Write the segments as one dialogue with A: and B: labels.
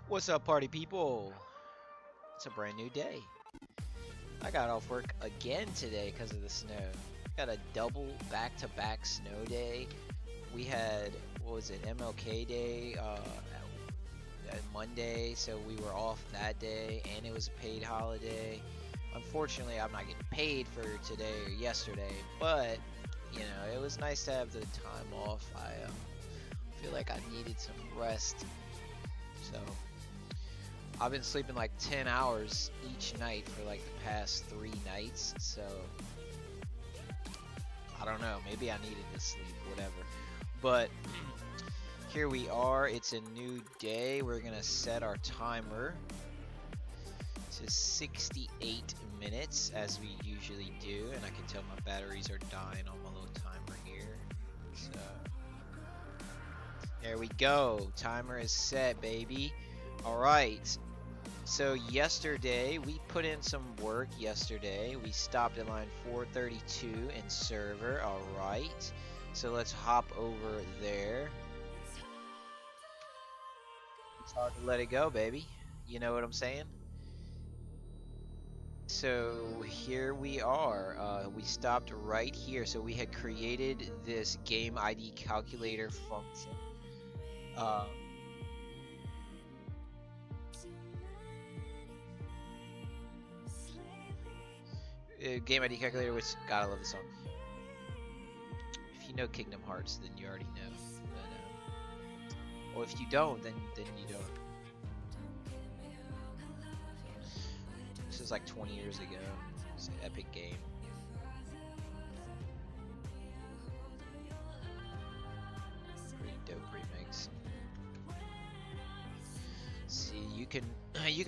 A: What's up, party people? It's a brand new day. I got off work again today because of the snow. Got a double back-to-back snow day. We had, what was it, MLK Day Monday, so we were off that day, and it was a paid holiday. Unfortunately, I'm not getting paid for today or yesterday, but, you know, it was nice to have the time off. I feel like I needed some rest, so I've been sleeping like 10 hours each night for like the past 3 nights, so I don't know, maybe I needed to sleep, whatever. But here we are, it's a new day. We're gonna set our timer to 68 minutes as we usually do, and I can tell my batteries are dying on my little timer here. So there we go, timer is set, baby. Alright, so yesterday, we put in some work yesterday. We stopped at line 432 in server, alright. So let's hop over there. It's hard to let it go, baby. You know what I'm saying? So here we are. We stopped right here. So we had created this game ID calculator function. Game ID calculator, which, God, I love the song. If you know Kingdom Hearts, then you already know. But, well, if you don't, then you don't. This is like 20 years ago. It's an epic game. Pretty dope remix. See, you can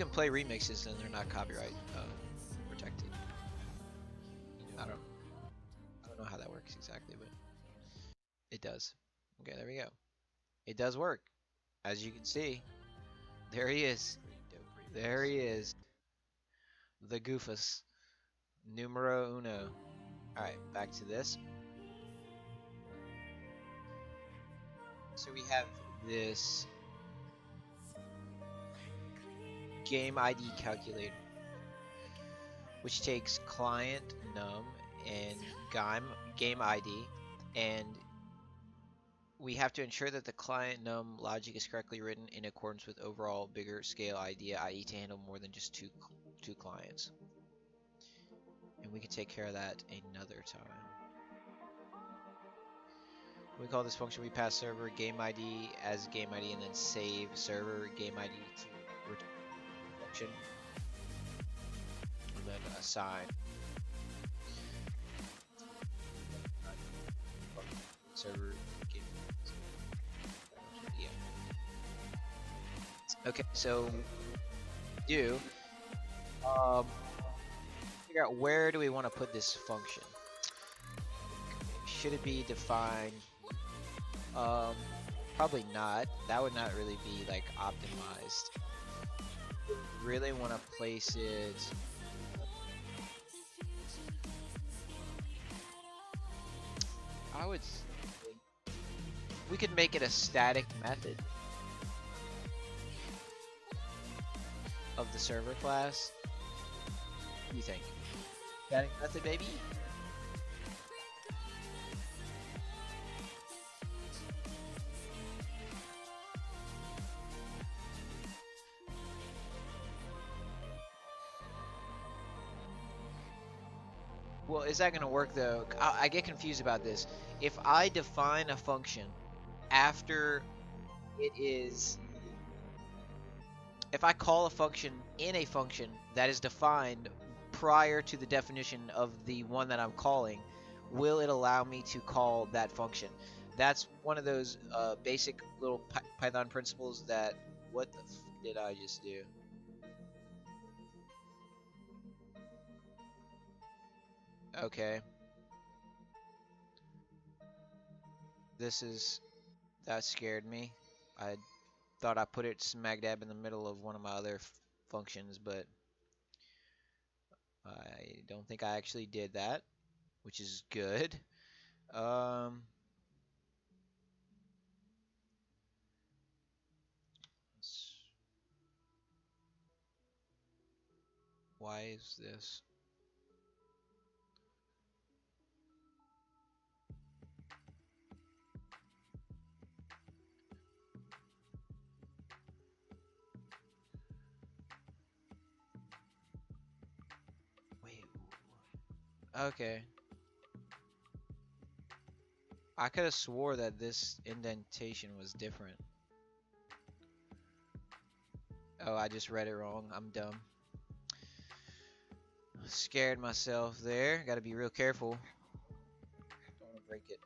A: play remixes and they're not copyright protected. I don't know how that works exactly, but it does. Okay, there we go. It does work, as you can see. There he is. There he is. The Goofus. Numero uno. Alright, back to this. So we have this game ID calculator, which takes client num and game ID, and we have to ensure that the client num logic is correctly written in accordance with overall bigger scale idea, i.e. to handle more than just two clients. And we can take care of that another time. We call this function, we pass server game ID as game ID and then save server game ID to return function and then assign server game. Yeah. Okay, so do figure out where do we want to put this function. Should it be defined? Probably not. That would not really be like optimized. Really want to place it I would say we could make it a static method of the server class. What do you think? Static method, baby? Well, is that going to work though? I get confused about this. If I define a function after it is, if I call a function in a function that is defined prior to the definition of the one that I'm calling, will it allow me to call that function? That's one of those basic little Python principles that, what the f did I just do? Okay. That scared me. I thought I put it smack dab in the middle of one of my other functions, but I don't think I actually did that, which is good. Um, Why is this? Wait. Okay. I could have swore that this indentation was different. Oh, I just read it wrong. I'm dumb. Scared myself there. Gotta be real careful. Don't want to break it.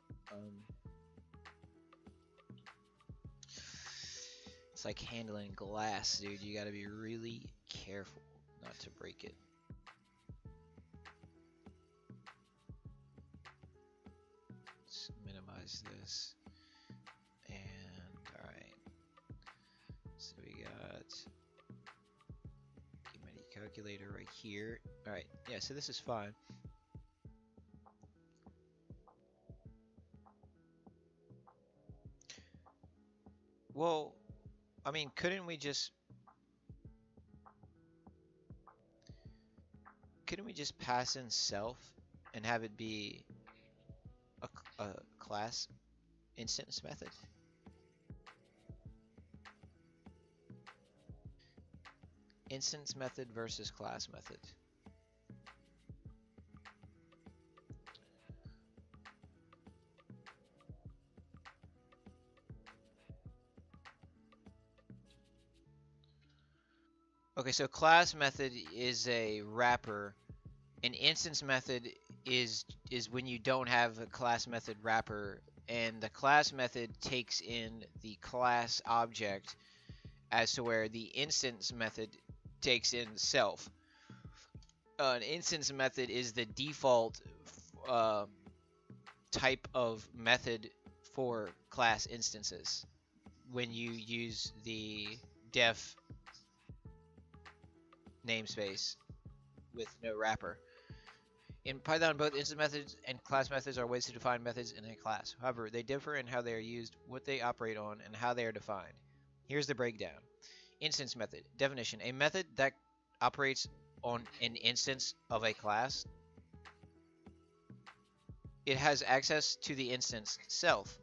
A: It's like handling glass, dude. You gotta be really careful not to break it. Let's minimize this. And alright. So we got Game ID calculator right here. Alright, yeah, so this is fine. Well, I mean, couldn't we just pass in self and have it be a class instance method? Instance method versus class method. Okay, so class method is a wrapper. An instance method is when you don't have a class method wrapper, and the class method takes in the class object as to where the instance method takes in self. An instance method is the default type of method for class instances when you use the def namespace with no wrapper. In Python, both instance methods and class methods are ways to define methods in a class. However, they differ in how they are used, what they operate on, and how they are defined. Here's the breakdown. Instance method. Definition. A method that operates on an instance of a class. It has access to the instance self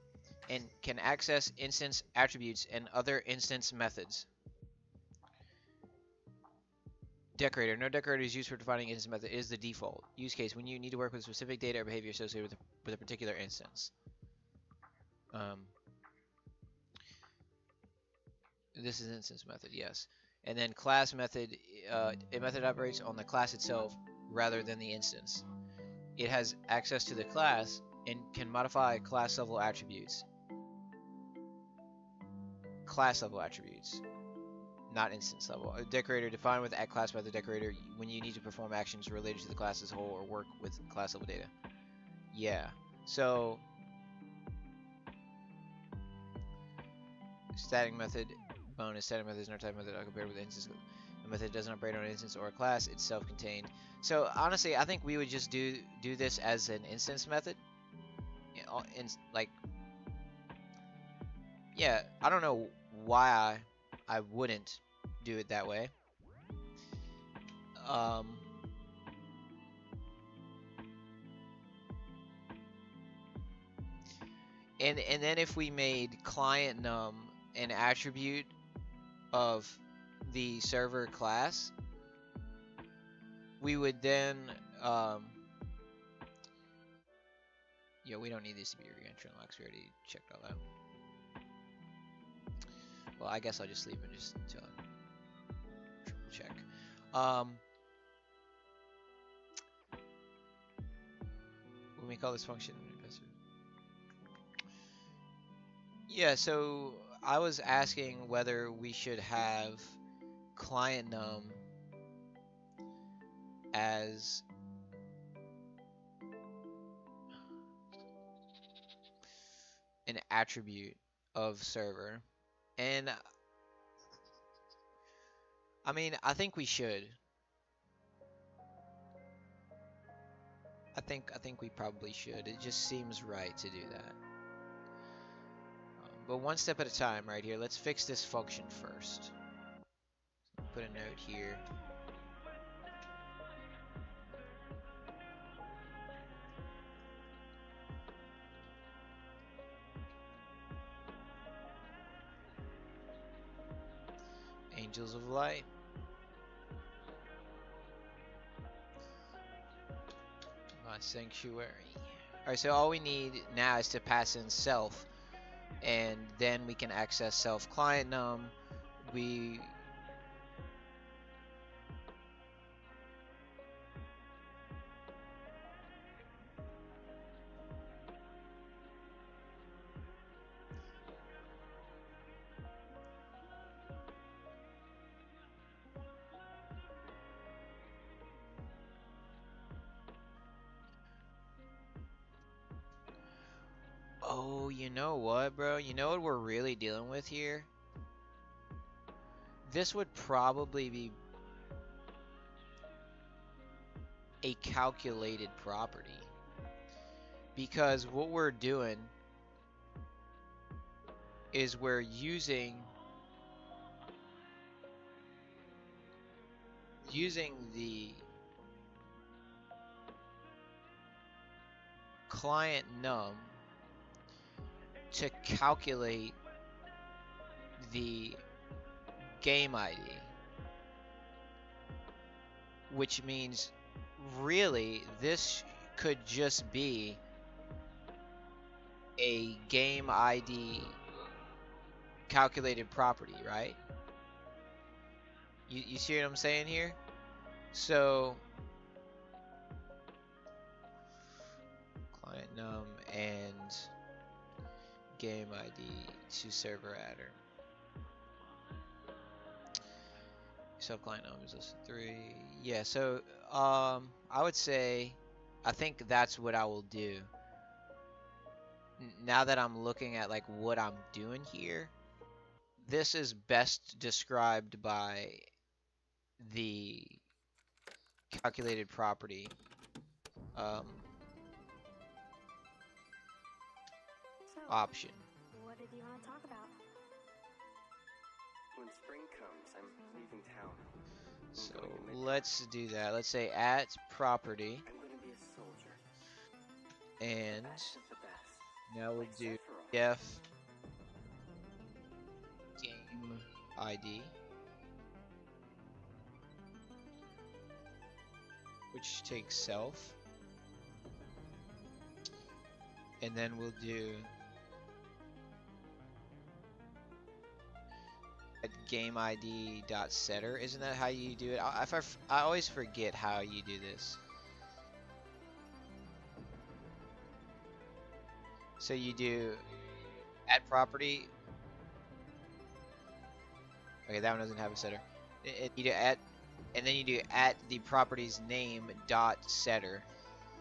A: and can access instance attributes and other instance methods. Decorator. No decorator is used for defining instance method. It is the default use case when you need to work with specific data or behavior associated with a particular instance. This is instance method, yes. And then class method, a method operates on the class itself rather than the instance. It has access to the class and can modify class level attributes. Class level attributes, not instance level. A decorator defined with @class method decorator when you need to perform actions related to the class as a whole or work with class level data. Yeah. So static method bonus. Static method is no type method compared with instance. The method doesn't operate on an instance or a class. It's self-contained. So honestly, I think we would just do this as an instance method. Like, yeah, I don't know why I wouldn't do it that way. And then if we made client num an attribute of the server class, we would then yeah, we don't need these to be re-entry unlocks. We already checked all that. Well, I guess I'll just leave it just until I triple check. When we call this function, yeah, so I was asking whether we should have client num as an attribute of server. And I mean, I think we should. I think we probably should. It just seems right to do that. But one step at a time right here. Let's fix this function first. Put a note here. Angels of Light. My sanctuary. Alright, so all we need now is to pass in self, and then we can access self client num. We Oh, you know what, bro? You know what we're really dealing with here? This would probably be a calculated property. Because what we're doing is we're using the client num to calculate the game ID, which means really this could just be a game ID calculated property, right? You see what I'm saying here? So client num and game ID to server adder. Subclient num is this 3. Yeah, so I would say I think that's what I will do. Now that I'm looking at like what I'm doing here, this is best described by the calculated property. Option.
B: What did you want to talk about?
C: When spring comes, I'm leaving town.
A: So let's do that. Let's say at property.
C: I'm gonna be a soldier.
A: And
C: Best of the best.
A: now we'll
C: Like
A: do
C: Sephiroth.
A: def game ID, which takes self, and then we'll do at game ID dot setter. Isn't that how you do it? I always forget how you do this. So you do add property. Okay, that one doesn't have a setter. You do add, and then you do at the property's name dot setter,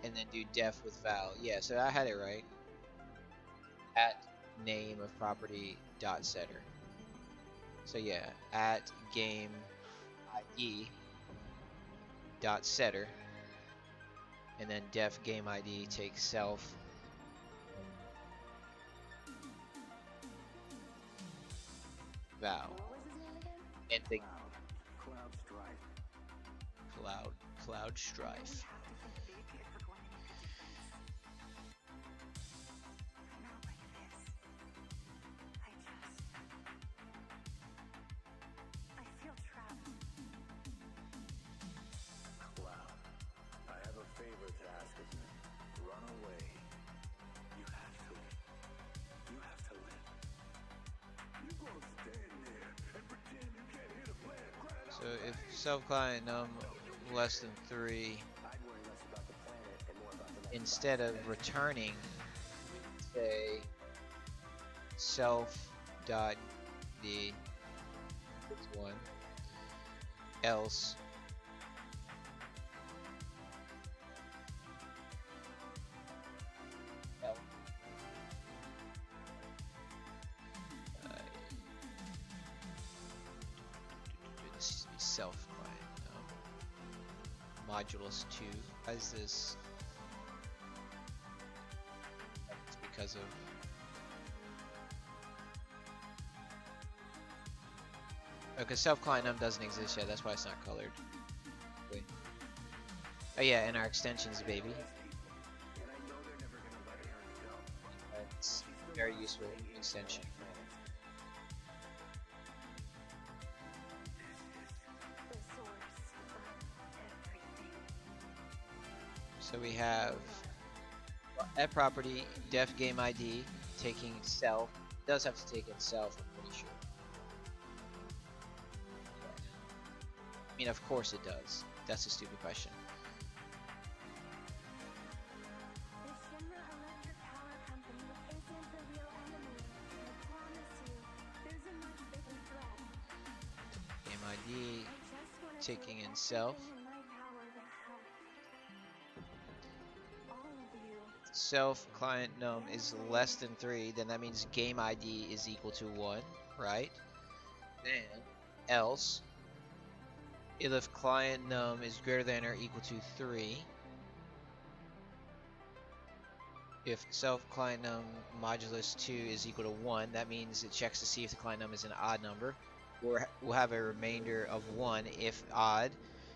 A: and then do def with val. Yeah, so I had it right. At name of property dot setter. So yeah, at game ID dot setter, and then def game ID takes self. Val. And the cloud strife. So if self-client num less than 3, instead of returning, say self dot d is 1, else self client modulus 2. Why is this? It's because of okay, self client num doesn't exist yet. That's why it's not colored. Wait. Oh yeah, and our extensions, baby. It's a very useful extension. So we have at property def game ID taking self. It does have to take in self, I'm pretty sure. I mean, of course it does. That's a stupid question.
B: The Shimmer Electric Power Company isn't the real enemy. I promise you, there's a much bigger threat.
A: Game ID
B: I just want to
A: taking
B: do
A: in self.
B: everything in my power to help all of you.
A: Self client num is less than 3, then that means game ID is equal to 1, right? Then else if client num is greater than or equal to 3, if self client num modulus 2 is equal to 1, that means it checks to see if the client num is an odd number, or we'll have a remainder of 1 if odd.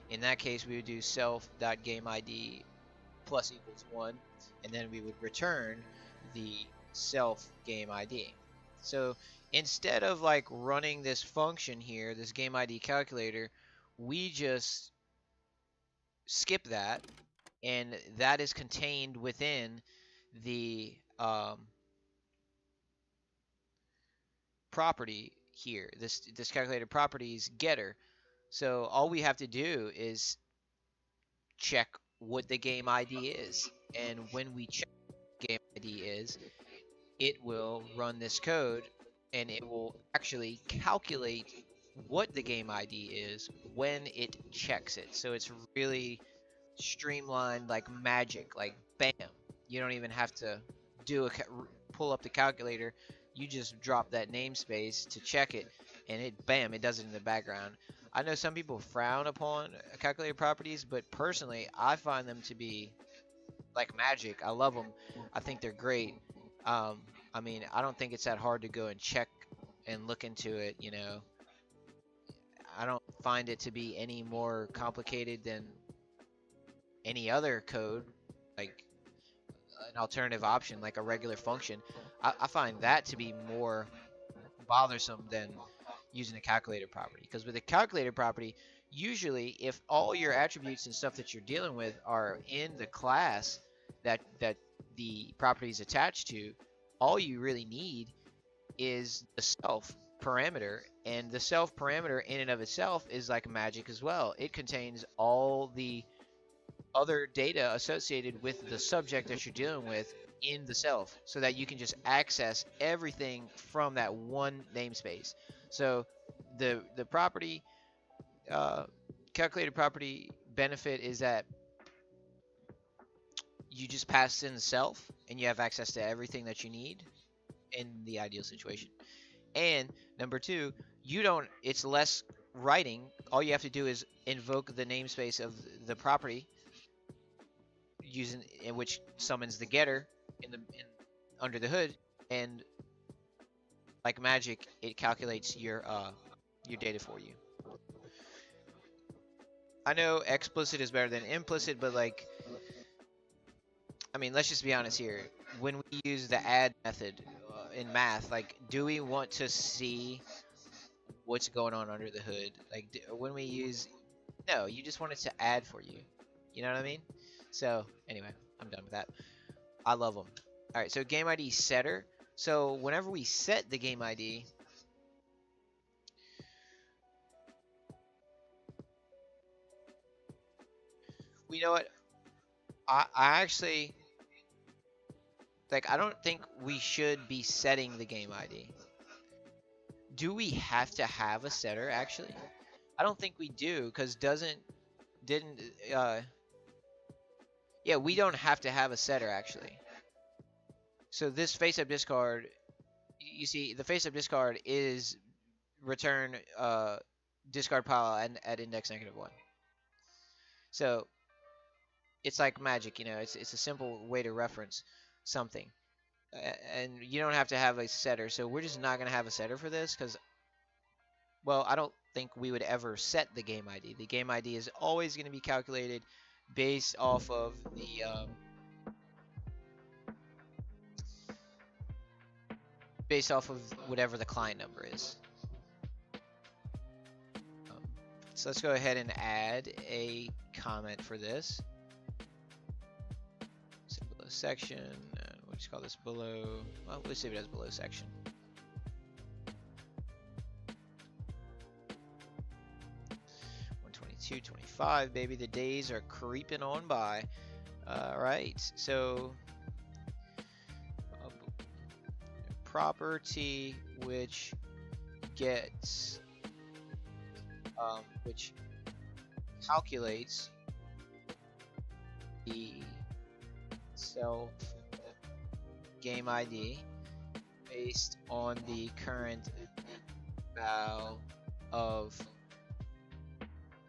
A: In that case, we would do self.gameID plus equals 1, and then we would return the self game ID. So instead of like running this function here, this game ID calculator, we just skip that, and that is contained within the property here, this calculated properties getter. So all we have to do is check what the game ID is, and when we check what game ID is, it will run this code, and it will actually calculate what the game ID is when it checks it. So it's really streamlined, like magic, like bam. You don't even have to pull up the calculator. You just drop that namespace to check it, and it bam, it does it in the background. I know some people frown upon calculator properties, but personally, I find them to be like magic. I love them. I think they're great. I mean, I don't think it's that hard to go and check and look into it, you know. I don't find it to be any more complicated than any other code, like an alternative option, like a regular function. I find that to be more bothersome than using a calculator property. Because with a calculator property, usually if all your attributes and stuff that you're dealing with are in the class that the property is attached to, all you really need is the self parameter, and the self parameter in and of itself is like magic as well. It contains all the other data associated with the subject that you're dealing with in the self, so that you can just access everything from that one namespace. So the property calculated property benefit is that you just pass in the self and you have access to everything that you need in the ideal situation. And number two, it's less writing. All you have to do is invoke the namespace of the property in which summons the getter under the hood, and like magic, it calculates your data for you. I know explicit is better than implicit, but like, I mean, let's just be honest here. When we use the add method in math, like, do we want to see what's going on under the hood? Like, when we use, no, you just want it to add for you. You know what I mean? So anyway, I'm done with that. I love them. All right, so game ID setter. So whenever we set the game ID, you know what? I actually, like, I don't think we should be setting the game ID. Do we have to have a setter actually? I don't think we do, because yeah, we don't have to have a setter actually. So this face-up discard, you see, the face-up discard is return discard pile at index -1. So it's like magic, you know. It's a simple way to reference something, and you don't have to have a setter. So we're just not gonna have a setter for this because, well, I don't think we would ever set the game ID. The game ID is always going to be calculated based off of whatever the client number is. So let's go ahead and add a comment for this. section, and we'll just call this below. Well, let's save it as below section. $122, $25, baby. The days are creeping on by. All right, so property which gets which calculates the self game ID based on the current val of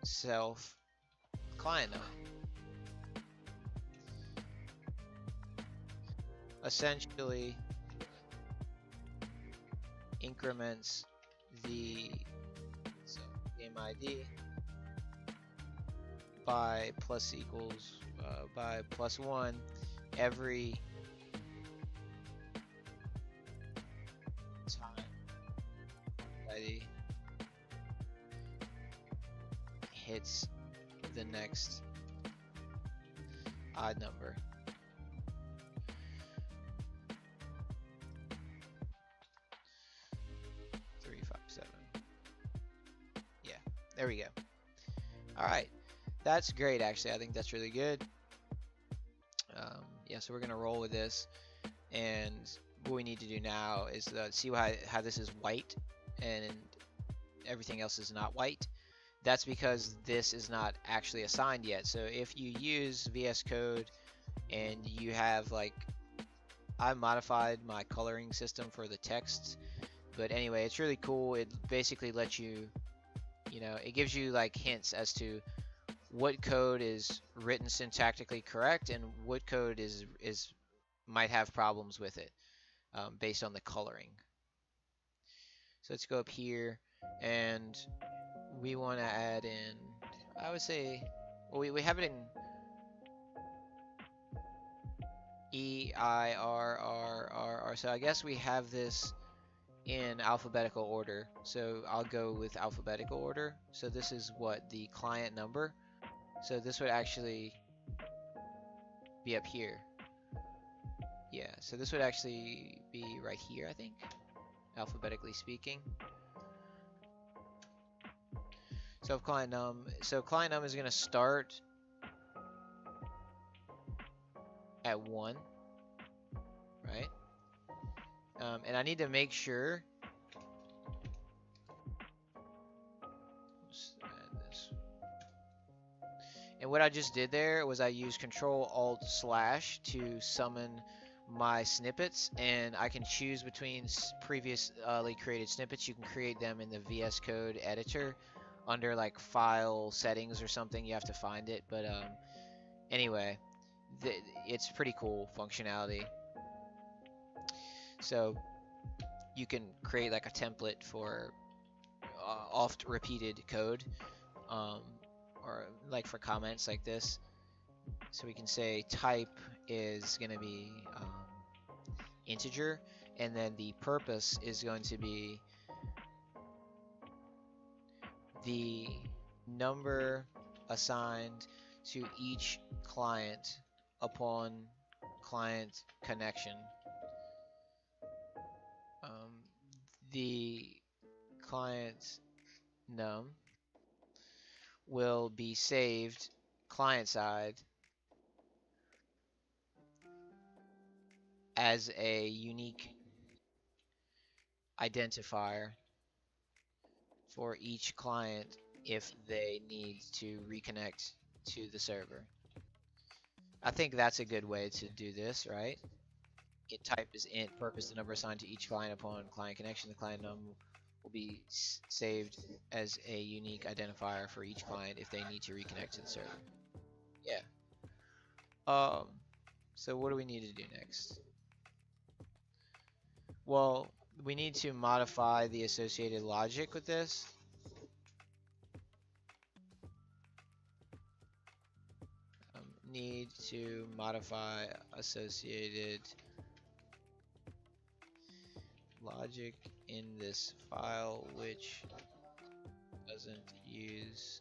A: self client node. Essentially increments the game ID by plus equals by +1 every time ID hits the next odd number. There we go. All right, that's great. Actually, I think that's really good. Yeah, so we're gonna roll with this, and what we need to do now is see how this is white and everything else is not white. That's because this is not actually assigned yet. So if you use VS Code and you have like, I modified my coloring system for the texts, but anyway, it's really cool. It basically lets you, it gives you like hints as to what code is written syntactically correct and what code might have problems with it based on the coloring. So let's go up here, and we want to add in, I would say, well, we have it in EIRRRR, so I guess we have this in alphabetical order. So I'll go with alphabetical order. So this is what the client number. So this would actually be up here. Yeah, so this would actually be right here, I think, alphabetically speaking. So client num is going to start at 1, right? And I need to make sure. Let's add this. And what I just did there was I used Control-Alt// to summon my snippets, and I can choose between previously created snippets. You can create them in the VS Code editor under like file settings or something. You have to find it, but anyway, it's pretty cool functionality. So you can create like a template for oft repeated code, or like for comments like this. So we can say type is going to be integer, and then the purpose is going to be the number assigned to each client upon client connection. The client num will be saved client side as a unique identifier for each client if they need to reconnect to the server. I think that's a good way to do this, right? It type is int, purpose, the number assigned to each client upon client connection. The client num will be saved as a unique identifier for each client if they need to reconnect to the server. Yeah. So what do we need to do next? Well, we need to modify the associated logic with this. Need to modify associated logic in this file which doesn't use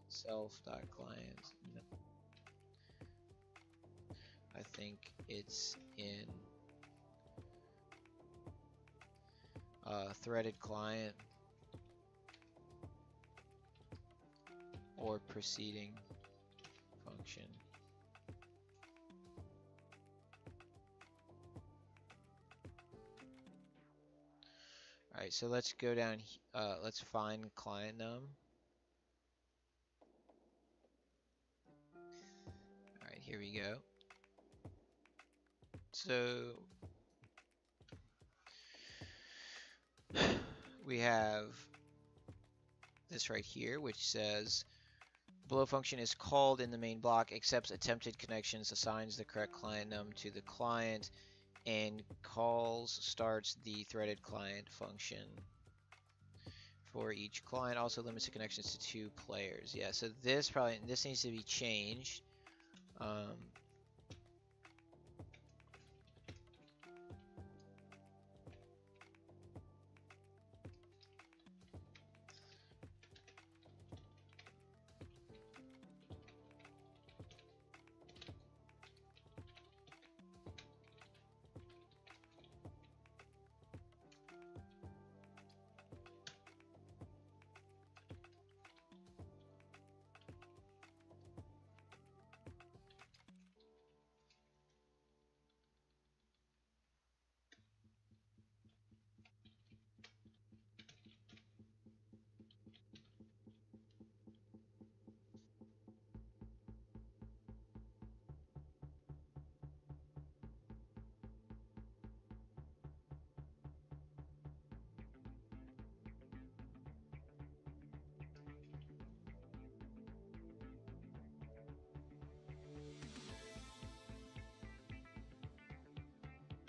A: self.client. I think it's in threaded client or preceding function. All right, so let's go down. Let's find client num. All right, here we go. So we have this right here, which says below function is called in the main block, accepts attempted connections, assigns the correct client num to the client, and starts the threaded client function for each client. Also limits the connections to 2 players. Yeah, so this needs to be changed.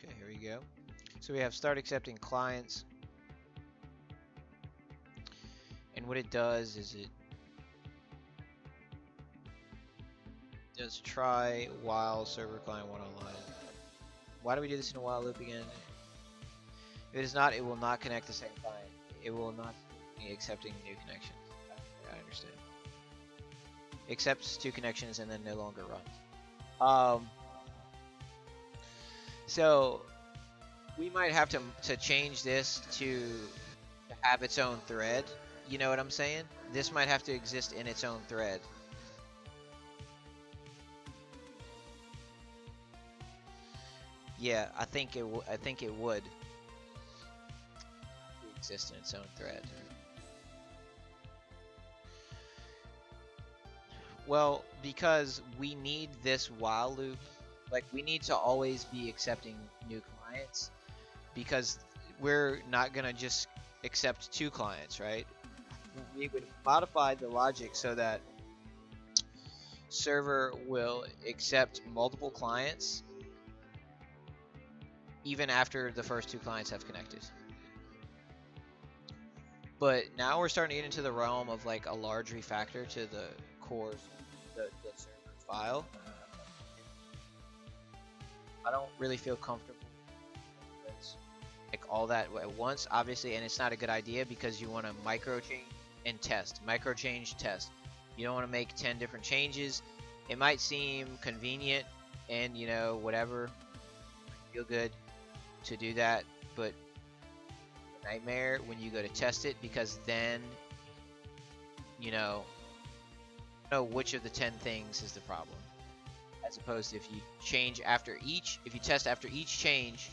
A: Okay, here we go. So we have start accepting clients. And what it does is it does try while server client 1 online. Why do we do this in a while loop again? If it is not, it will not connect the second client. It will not be accepting new connections. I understand. Accepts 2 connections and then no longer runs. So we might have to change this to have its own thread. You know what I'm saying? This might have to exist in its own thread. Yeah, I think it would exist in its own thread. Well, because we need this while loop, like we need to always be accepting new clients, because we're not gonna just accept 2 clients, right? We would modify the logic so that server will accept multiple clients even after the first 2 clients have connected. But now we're starting to get into the realm of like a large refactor to the core, the server file. I don't really feel comfortable with like all that at once, obviously, and it's not a good idea because you want to micro change and test, micro change, test. You don't want to make 10 different changes. It might seem convenient and whatever, feel good to do that, but nightmare when you go to test it, because then you know which of the 10 things is the problem, as opposed to if you test after each change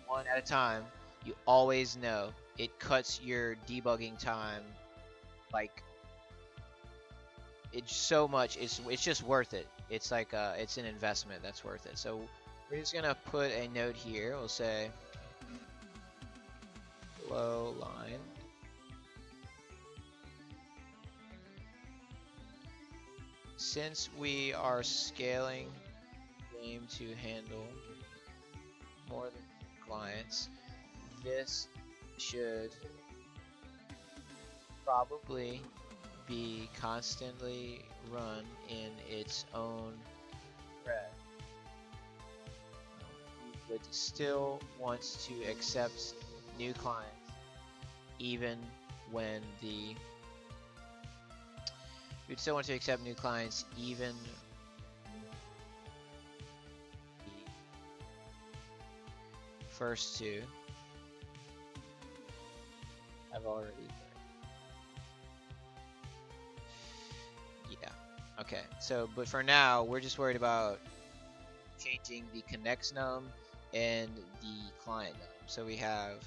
A: one at a time, you always know it cuts your debugging time like it's so much. It's just worth it. It's like it's an investment that's worth it. So we're just gonna put a note here. We'll say flow line. Since we are scaling the game to handle more than clients, this should probably be constantly run in its own thread. We would still want to accept new clients even when we'd still want to accept new clients even first two. I've already. Yeah. Okay. So, but for now, we're just worried about changing the connects num and the client num. So we have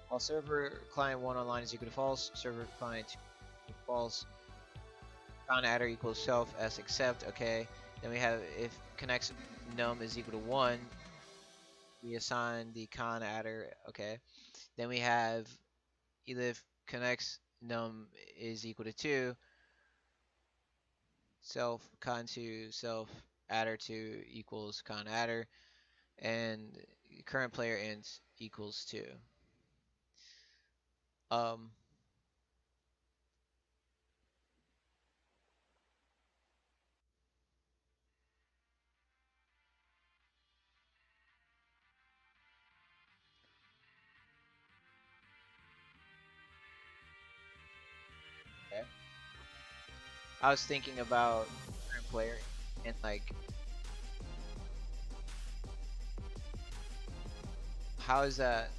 A: while server client 1 online is equal to false, server client 2 equal to false, con adder equals self s accept. Okay. Then we have if connects num is equal to 1, we assign the con adder. Okay. Then we have elif connects num is equal to 2, self con 2 self adder 2 equals con adder, and current player int equals 2. Um, okay. I was thinking about current player and like how is that?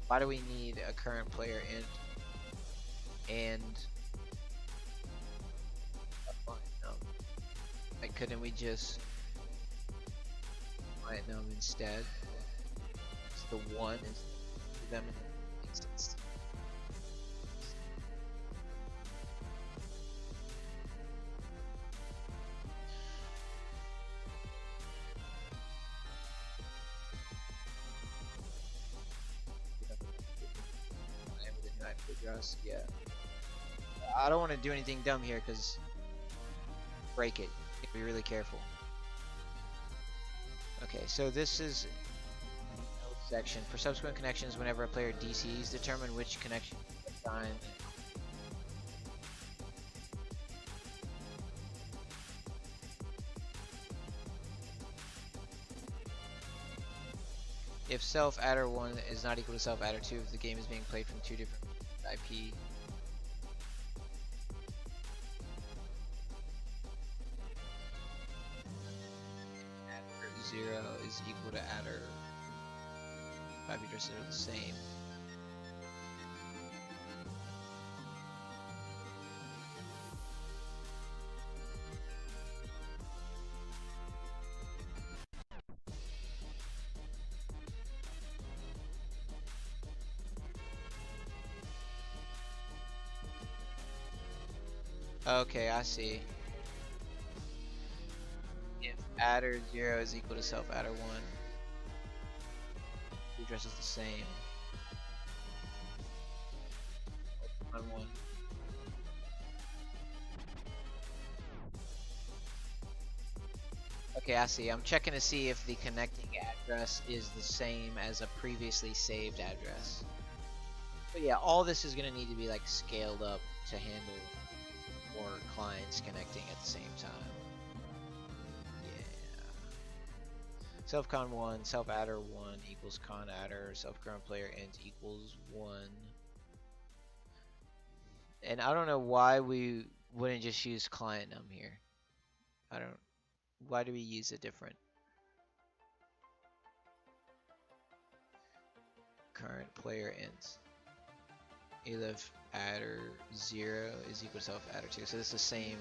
A: Why do we need a current player int and a client num? Like, couldn't we just client num instead? It's the one is them in the instance. With a new IP address, yeah. I don't want to do anything dumb here because break it. Be really careful. Okay, so this is section for subsequent connections. Whenever a player DCs, determine which connection to assign. If self adder 1 is not equal to self adder 2, if the game is being played from two different IP. Adder 0 is equal to adder. IP addresses are the same. Okay, I see. If adder 0 is equal to self adder 1, the address is the same. On 1. Okay, I see. I'm checking to see if the connecting address is the same as a previously saved address. But yeah, all this is going to need to be like scaled up to handle more clients connecting at the same time. Yeah. Self con 1, self adder 1 equals con adder, self current player int equals 1. And I don't know why we wouldn't just use client num here. Why do we use a different current player int? Elif adder 0 is equal to self adder 2. So it's the same.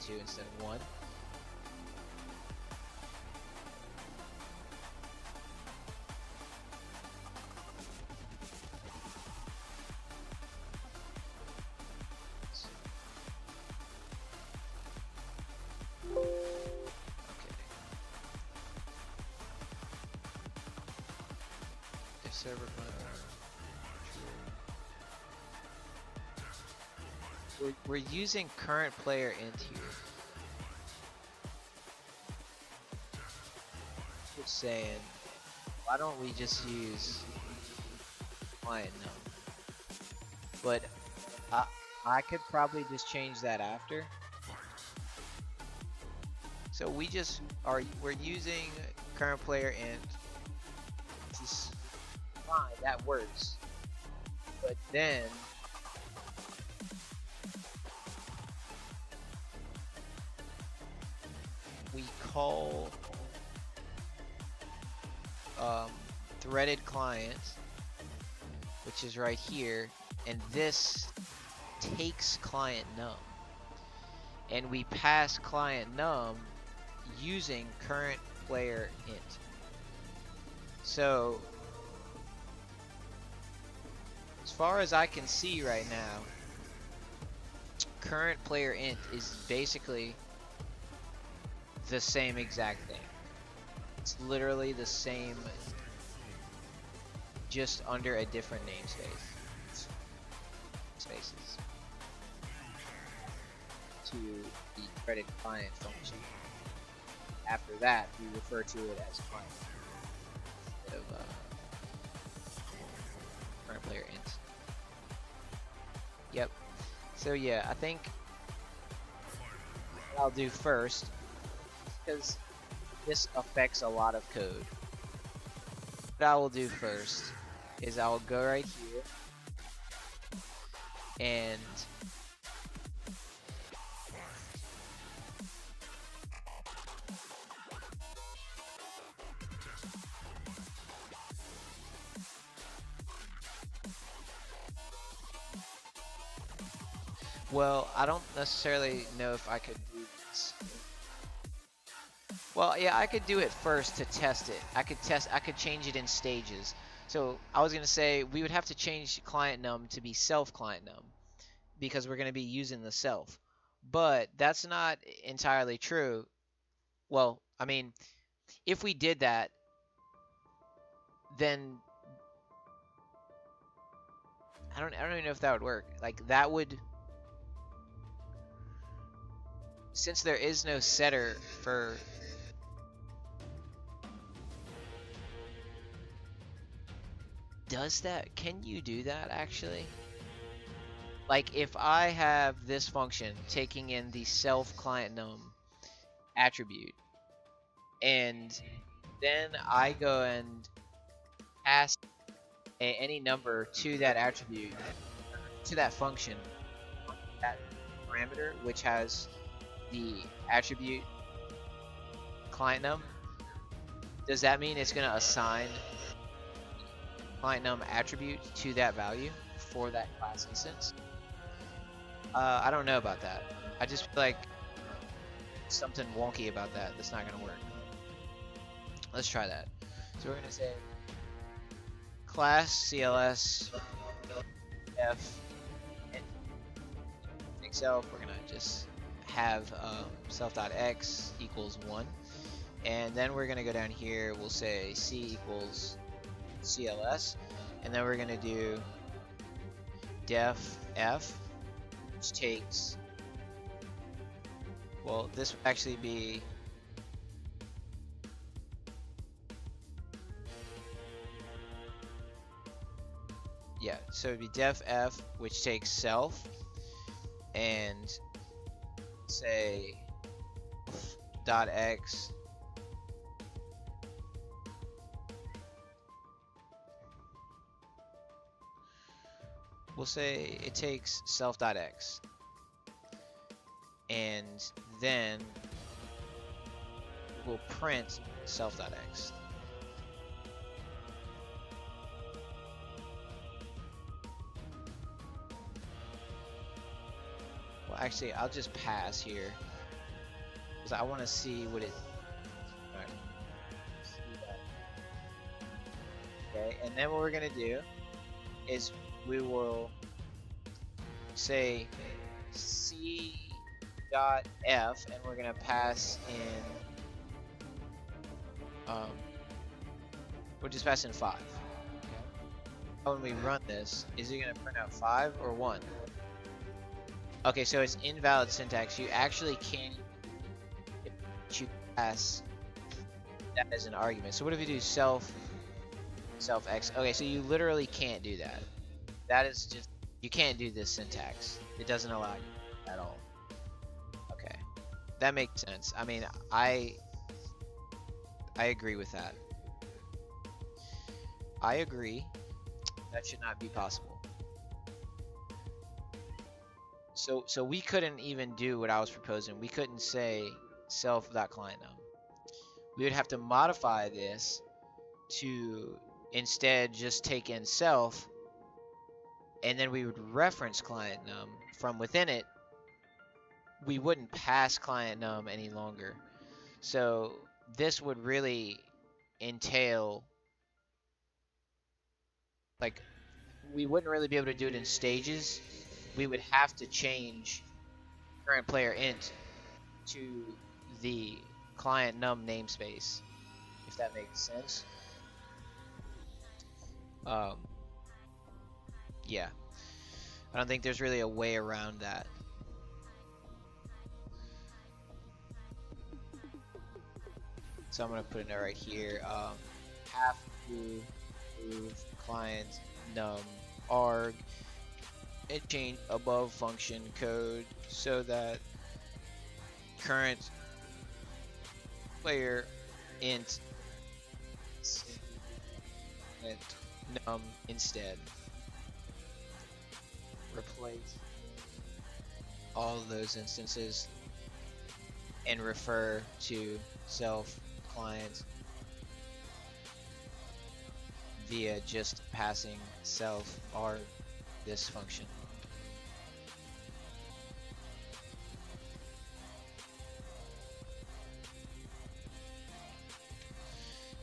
A: 2 instead of 1. Server we're using current player int here. Just saying, why don't we just use client num? But I could probably just change that after. So we're using current player int. This is fine, that works. But then call threaded client, which is right here, and this takes client num, and we pass client num using current player int. So as far as I can see right now, current player int is basically the same exact thing. It's literally the same, just under a different namespace. Spaces to the credit client function. After that, we refer to it as client instead of current player int. Yep. So yeah, I think what I'll do first, because this affects a lot of code, what I will do first is I'll go right here and well, I don't necessarily know if I could do this. Well, yeah, I could do it first to test it. I could change it in stages. So I was gonna say we would have to change client num to be self client num because we're gonna be using the self. But that's not entirely true. Well, I mean, if we did that, then I don't even know if that would work. Like that would, since there is no setter for, does that, can you do that actually? Like if I have this function taking in the self client num attribute, and then I go and pass any number to that attribute, to that function, that parameter which has the attribute client num, does that mean it's going to assign client num attribute to that value for that class instance? I don't know about that. I just feel like something wonky about that. That's not going to work. Let's try that. So we're going to say class CLS F itself. We're going to just have self.x equals 1. And then we're going to go down here. We'll say C equals CLS. And then we're going to do def F, which takes, well, this would actually be yeah, so it'd be def F, which takes self and say dot X we'll say it takes self.x, and then we'll print self.x. Well, actually, I'll just pass here because I want to see what it. Alright. Okay, and then what we're gonna do is we will say C dot F, and we're gonna pass in we'll just pass in 5. Okay. When we run this, is it gonna print out 5 or 1? Okay, so it's invalid syntax. You actually can't, if you pass that as an argument. So what if you do self x? Okay, so you literally can't do that. That is just, you can't do this syntax. It doesn't allow you at all. Okay, that makes sense. I mean, I agree with that. I agree. That should not be possible. So we couldn't even do what I was proposing. We couldn't say self.clientNum. we would have to modify this to instead just take in self, and then we would reference client num from within it. We wouldn't pass client num any longer. So this would really entail, like, we wouldn't really be able to do it in stages. We would have to change current player int to the client num namespace, if that makes sense. Yeah, I don't think there's really a way around that. So I'm gonna put a note right here. Have to move client num arg and change above function code so that current player int num instead. Replace all of those instances and refer to self client via just passing self arg this function.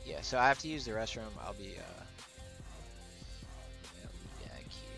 A: Yeah, so I have to use the restroom. I'll be back here.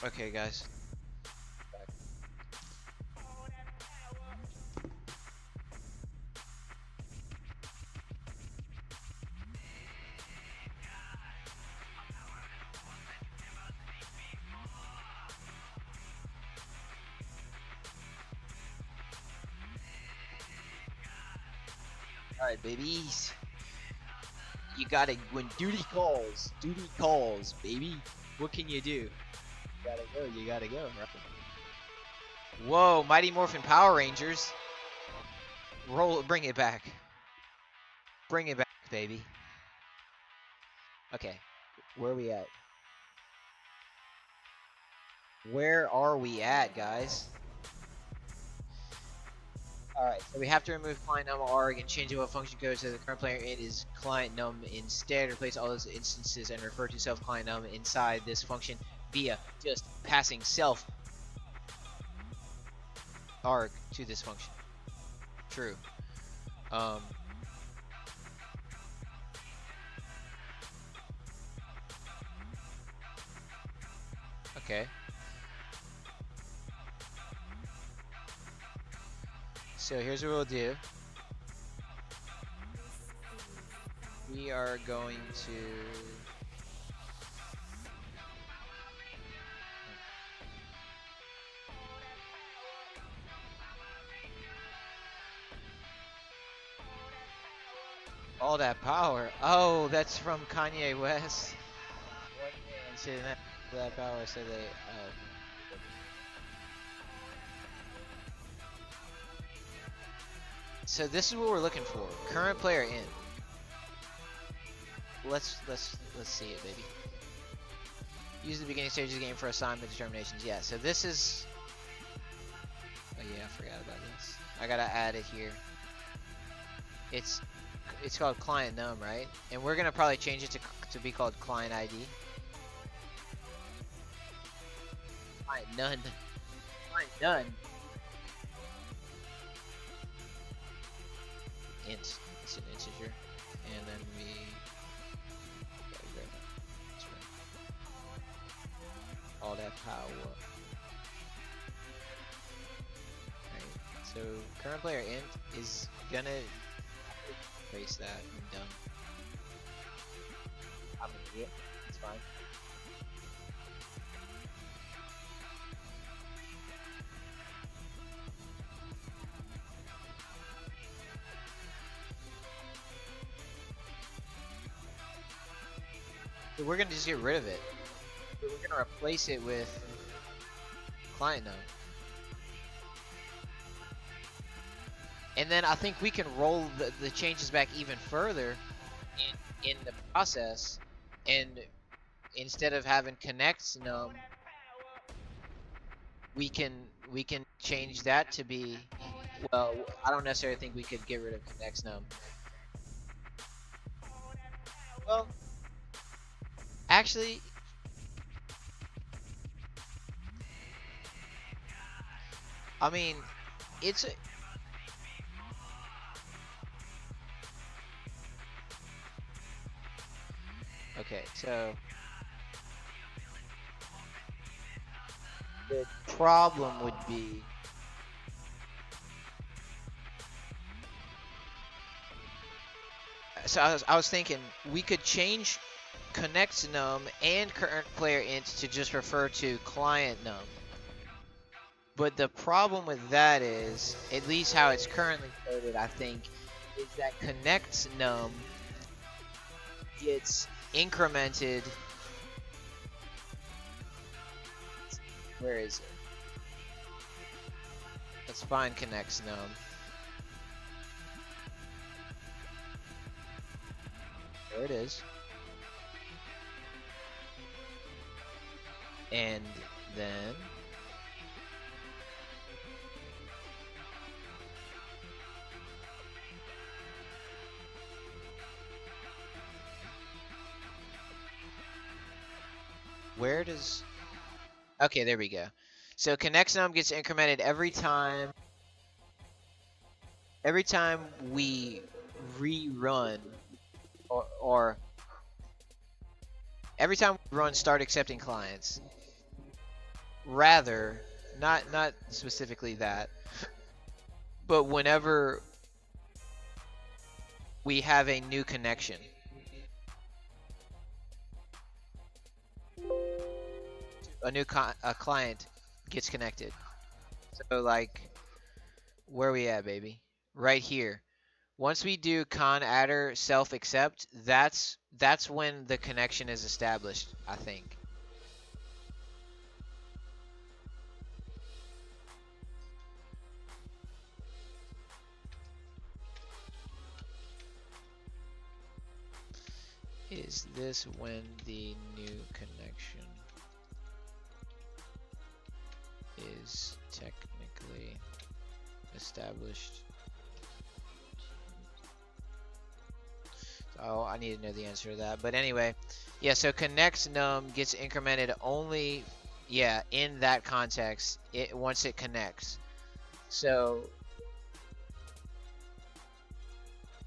A: Okay, guys. Alright, babies. You gotta, when duty calls, baby. What can you do? You gotta go, right? Whoa, Mighty Morphin Power Rangers. Bring it back. Bring it back, baby. Okay, where are we at? Where are we at, guys? Alright, so we have to remove client num arg and change what function goes to the current player in is client num instead. Replace all those instances and refer to self client num inside this function via just passing self arg to this function. True. Okay. So here's what we'll do. We are going to all that power. Oh, that's from Kanye West. One man said that power, so they. Oh. So this is what we're looking for. Current player in. Let's see it, baby. Use the beginning stage of the game for assignment determinations. Yeah. So this is. Oh yeah, I forgot about this. I gotta add it here. It's called client num, right? And we're gonna probably change it to be called client ID. Client none. Client none. Int. It's an integer, and then we. All that power. Right. So current player int is gonna erase that and done. I'm an idiot. It's fine. So we're gonna just get rid of it. We're gonna replace it with client node. And then I think we can roll the changes back even further in the process, and instead of having connect num, we can change that to be, well, I don't necessarily think we could get rid of connect num. Well, actually, I mean, it's a, okay, so the problem would be so I was thinking we could change connect num and current player int to just refer to client num. But the problem with that is, at least how it's currently coded, I think, is that connect num gets incremented. Where is it? Let's find connect num. There it is. And then where does, okay, there we go. So connect num gets incremented every time we rerun or every time we run start accepting clients. rather, not specifically that, but whenever we have a new connection, a client gets connected. So like, where are we at, baby? Right here. Once we do con adder self accept, that's when the connection is established, I think. Is this when the new connection is technically established? Oh, I need to know the answer to that. But anyway, yeah, so connects num gets incremented only, yeah, in that context, once it connects. So,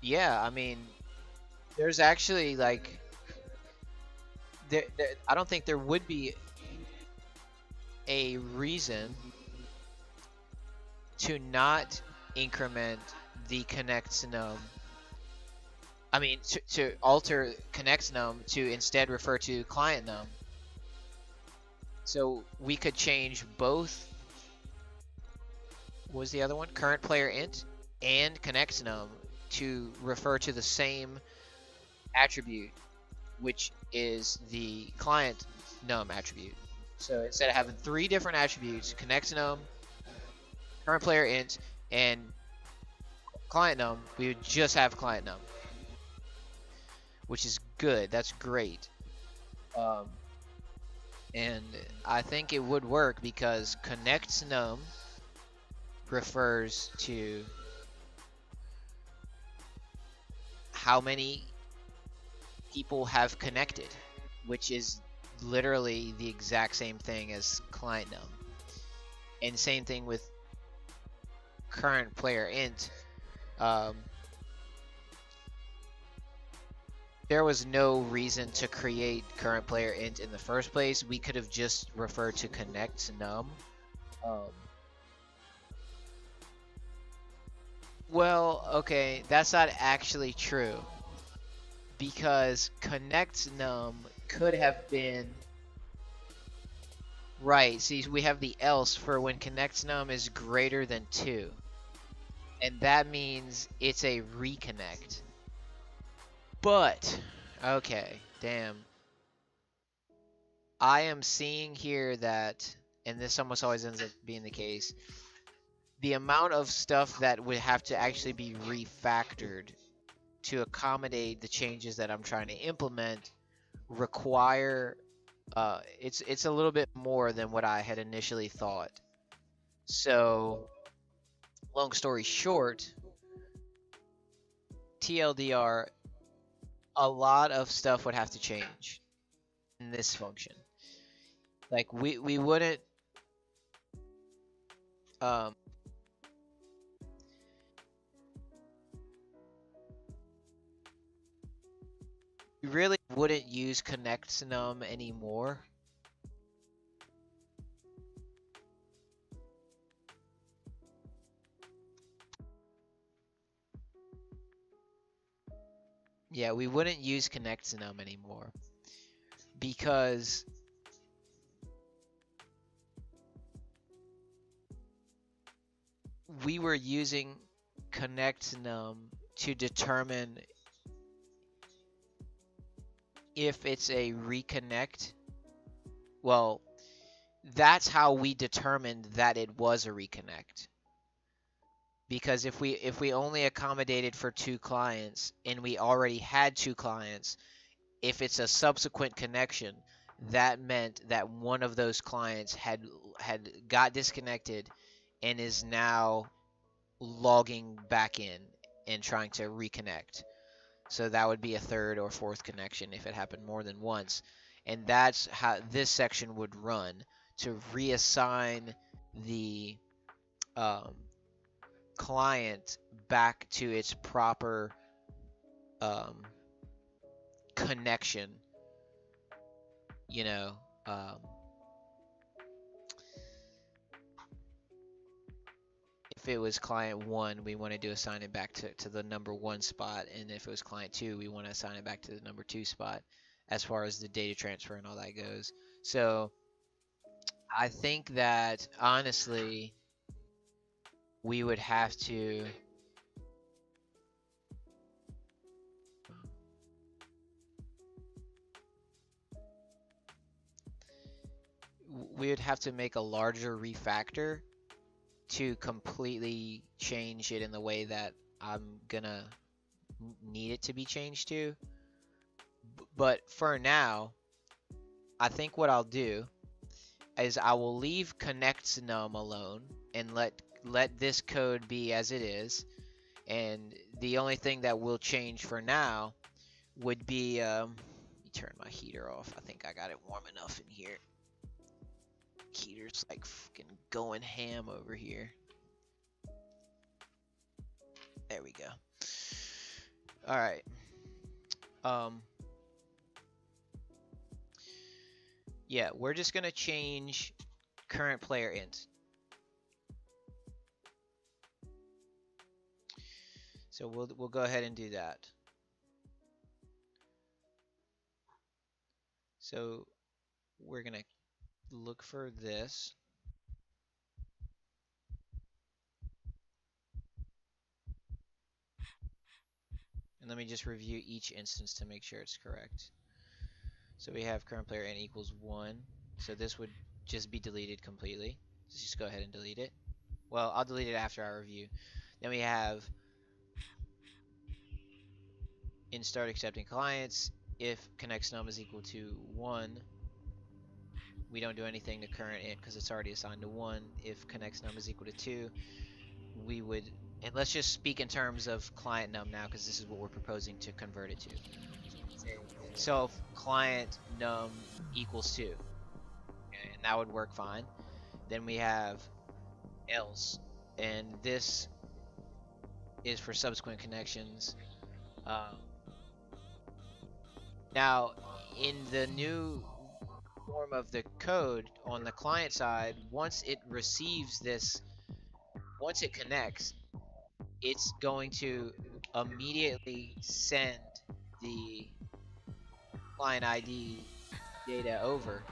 A: yeah, I mean, there's actually like, I don't think there would be a reason to not increment the connects num. I mean, to alter connects num to instead refer to client num. So we could change both. What was the other one? Current player int and connects num to refer to the same attribute, which is the client num attribute. So instead of having 3 different attributes, connects num, current player int, and client num, we would just have client num, which is good. That's great. And I think it would work because connects num refers to how many people have connected, which is literally the exact same thing as client num. And same thing with current player int. There was no reason to create current player int in the first place. We could have just referred to connect num. Well, okay, that's not actually true because connect num could have been right. See, we have the else for when connect num is greater than 2, and that means it's a reconnect. But okay, damn. I am seeing here that, and this almost always ends up being the case, the amount of stuff that would have to actually be refactored to accommodate the changes that I'm trying to implement require it's a little bit more than what I had initially thought. So, long story short, TLDR, a lot of stuff would have to change in this function. Like we wouldn't um we really wouldn't use connect num anymore. Yeah, we wouldn't use connect num anymore because we were using connect num to determine if it's a reconnect. Well, that's how we determined that it was a reconnect. Because if we only accommodated for 2 clients and we already had 2 clients, if it's a subsequent connection, that meant that one of those clients had got disconnected and is now logging back in and trying to reconnect. So that would be a 3rd or 4th connection if it happened more than once. And that's how this section would run to reassign the client back to its proper connection, you know, if it was client 1, we wanted to assign it back to the number 1 spot, and if it was client 2, we want to assign it back to the number 2 spot as far as the data transfer and all that goes. So I think that honestly we would have to make a larger refactor to completely change it in the way that I'm gonna need it to be changed to. But for now, I think what I'll do is I will leave connects num alone and let this code be as it is. And the only thing that will change for now would be let me turn my heater off. I think I got it warm enough in here. Heater's like fucking going ham over here. There we go. All right. Yeah, we're just gonna change current player int. So we'll go ahead and do that. So we're gonna look for this. And let me just review each instance to make sure it's correct. So we have current player int equals 1. So this would just be deleted completely. Let's just go ahead and delete it. Well, I'll delete it after our review. Then we have in start accepting clients, if connects num is equal to 1, we don't do anything to current int because it's already assigned to 1. If connects num is equal to 2, we would, and let's just speak in terms of client num now because this is what we're proposing to convert it to. So if client num equals 2, okay, and that would work fine. Then we have else, and this is for subsequent connections. Now, in the new form of the code on the client side, once it receives this, once it connects, it's going to immediately send the client ID data over,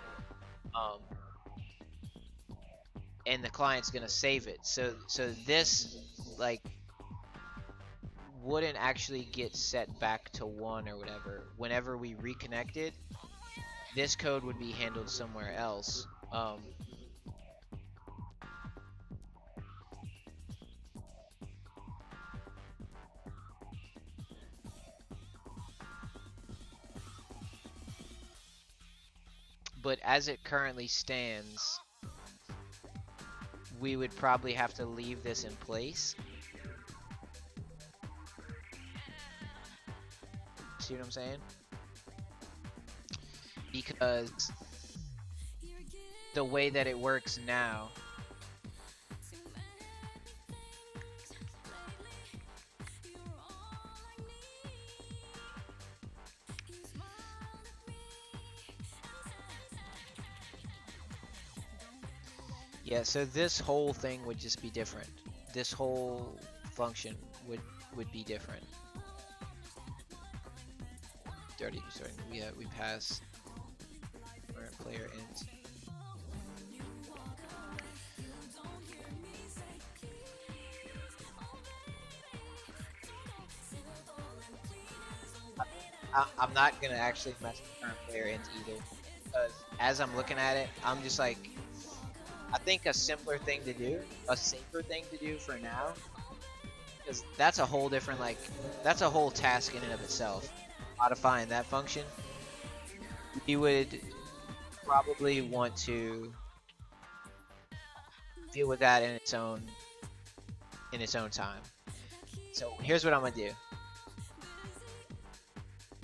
A: and the client's gonna save it. So this like wouldn't actually get set back to 1 or whatever. Whenever we reconnected, this code would be handled somewhere else. But as it currently stands, we would probably have to leave this in place. See what I'm saying? Because the way that it works now, yeah, so this whole thing would just be different. This whole function would be different. Dirty, sorry, we pass current player int. I'm not gonna actually mess with current player int either, because as I'm looking at it, I'm just like, I think a simpler thing to do, a safer thing to do for now, because that's a whole different, like, that's a whole task in and of itself. Modifying that function, you would probably want to deal with that in its own time. So here's what I'm gonna do.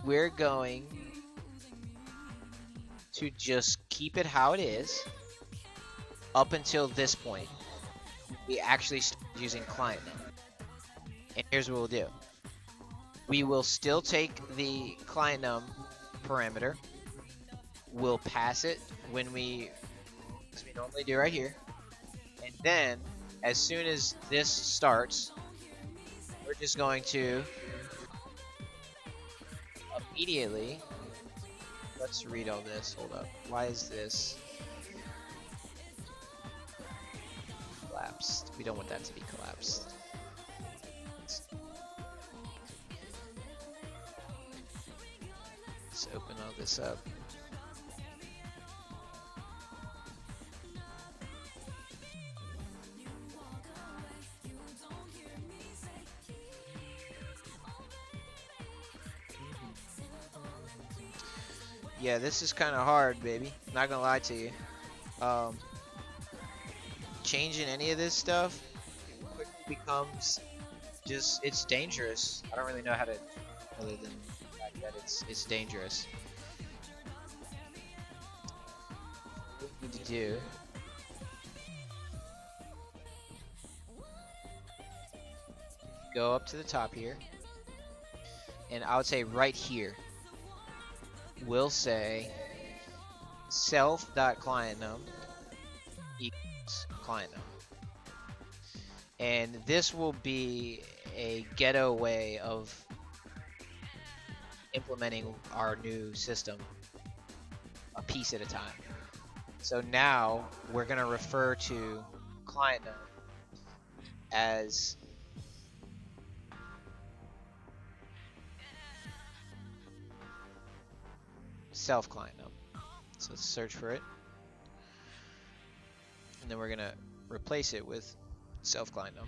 A: We're going to just keep it how it is up until this point. We actually start using client num. And here's what we'll do. We will still take the client num parameter. We'll pass it when as we normally do right here. And then as soon as this starts, we're just going to immediately, let's read all this. Hold up. Why is this collapsed? We don't want that to be collapsed. Let's open all this up. Yeah, this is kind of hard, baby. Not gonna lie to you. Changing any of this stuff quickly becomes just, it's dangerous. I don't really know how to, other than the fact that it's dangerous. What we need to do go up to the top here, and I would say right here we'll say self.clientNum equals clientNum, and this will be a ghetto way of implementing our new system a piece at a time. So now we're going to refer to clientNum as self-clientNum. So let's search for it, and then we're going to replace it with self-clientNum.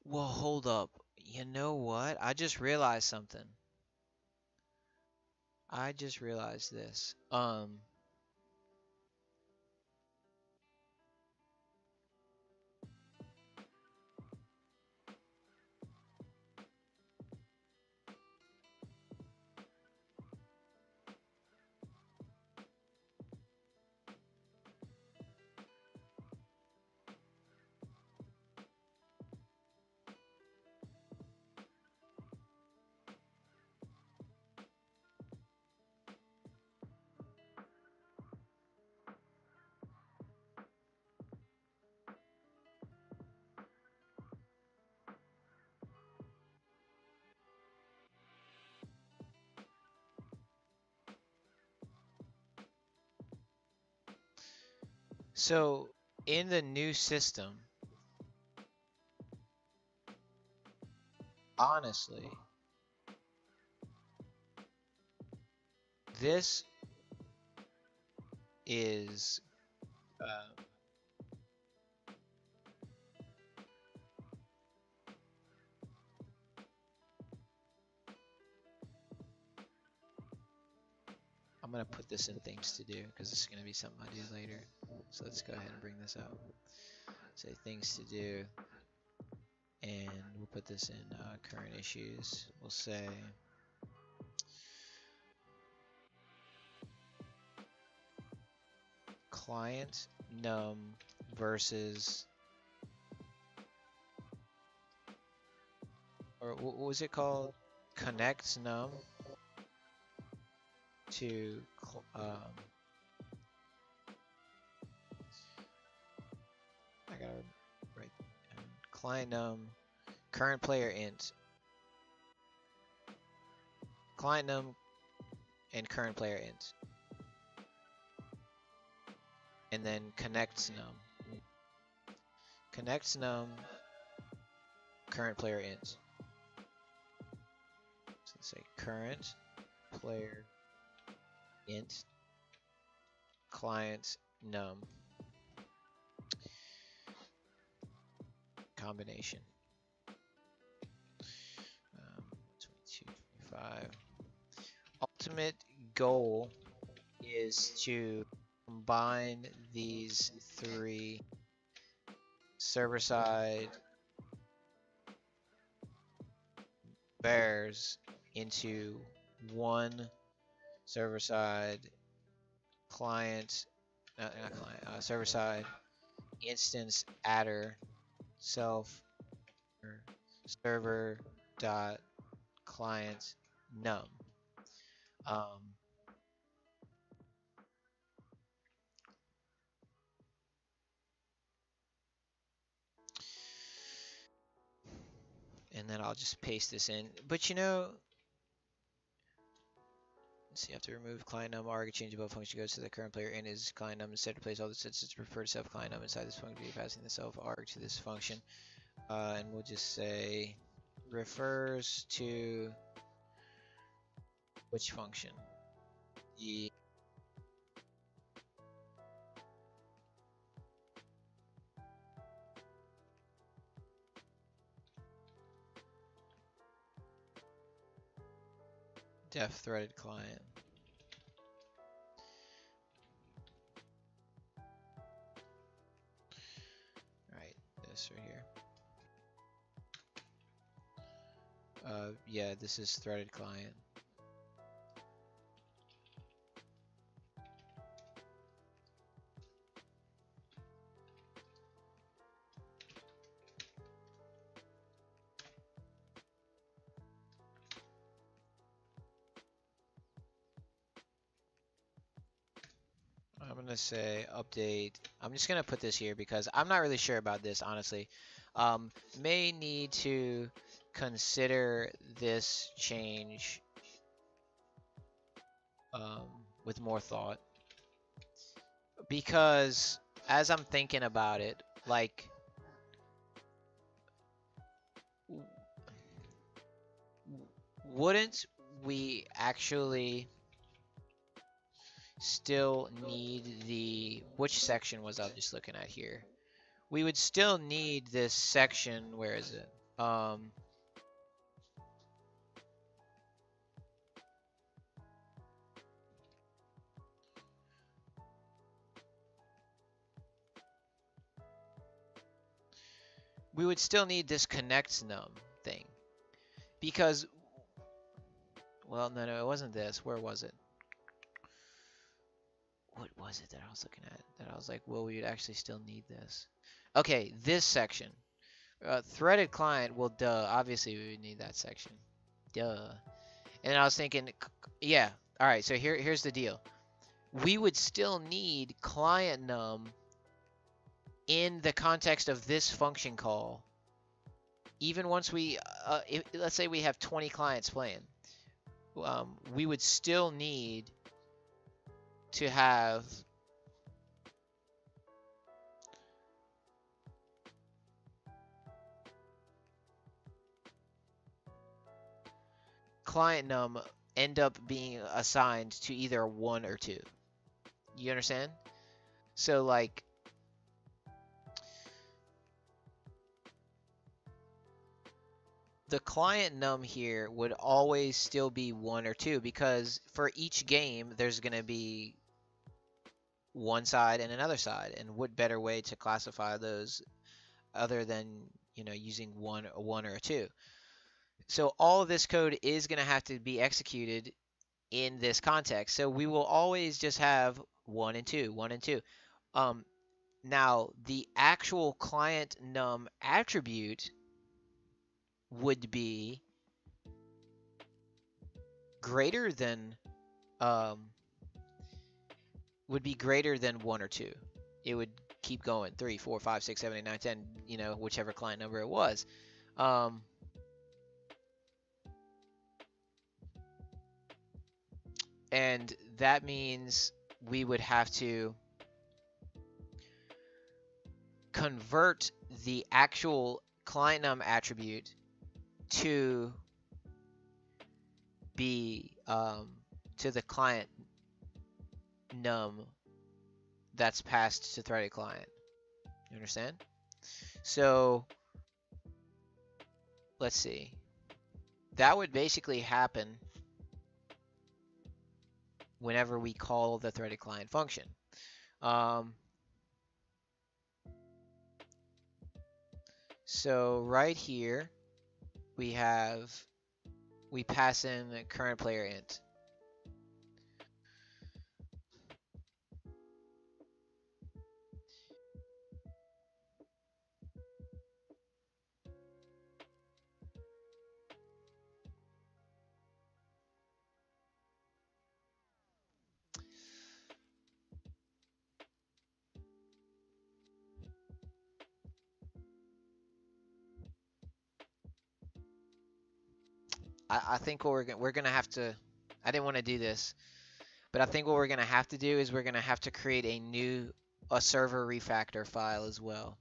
A: Well, hold up. You know what? I just realized something. I just realized this. So in the new system, honestly, this is I'm gonna put this in things to do because it's gonna be something I do later. So let's go ahead and bring this up. Say things to do, and we'll put this in current issues. We'll say client num versus, or what was it called? Connect num to I gotta write client num current player int, client num and current player int, and then connects num current player int. So let's say current player int client num combination 22, 25. Ultimate goal is to combine these three server-side bears into one server side client, not client, server side instance adder self server dot client num. And then I'll just paste this in. But you know, so you have to remove client num arg, change above function goes to the current player in his client num instead of place all the sets to preferred self client num inside this function, be passing the self arg to this function. And we'll just say refers to which function? The def threaded client. Right, this right here. Yeah, this is threaded client. I'm gonna say update. I'm just gonna put this here because I'm not really sure about this, honestly. May need to consider this change with more thought, because as I'm thinking about it, like, wouldn't we actually still need the, which section was I just looking at here? We would still need this section. Where is it? We would still need this connects num thing, because, well, no, it wasn't this. Where was it? What was it that I was looking at? That I was like, well, we would actually still need this. Okay, this section. Threaded client, well, duh. Obviously, we would need that section. Duh. And I was thinking, yeah. All right, so here's the deal. We would still need client num in the context of this function call. Even once we, let's say we have 20 clients playing, we would still need to have client num end up being assigned to either 1 or 2. You understand? So, like, the client num here would always still be 1 or 2, because for each game there's going to be one side and another side, and what better way to classify those other than, you know, using a 1 or a 2. So all of this code is going to have to be executed in this context. So we will always just have 1 and 2, 1 and 2. Now, the actual client num attribute would be greater than 1 or 2. It would keep going 3, 4, 5, 6, 7, 8, 9, 10, you know, whichever client number it was. And that means we would have to convert the actual client num attribute to be to the client num that's passed to threaded client. You understand? So let's see. That would basically happen whenever we call the threaded client function. So right here we pass in the current player int. I think what we're gonna have to. I didn't want to do this, but I think what we're gonna have to do is we're gonna have to create a server refactor file as well,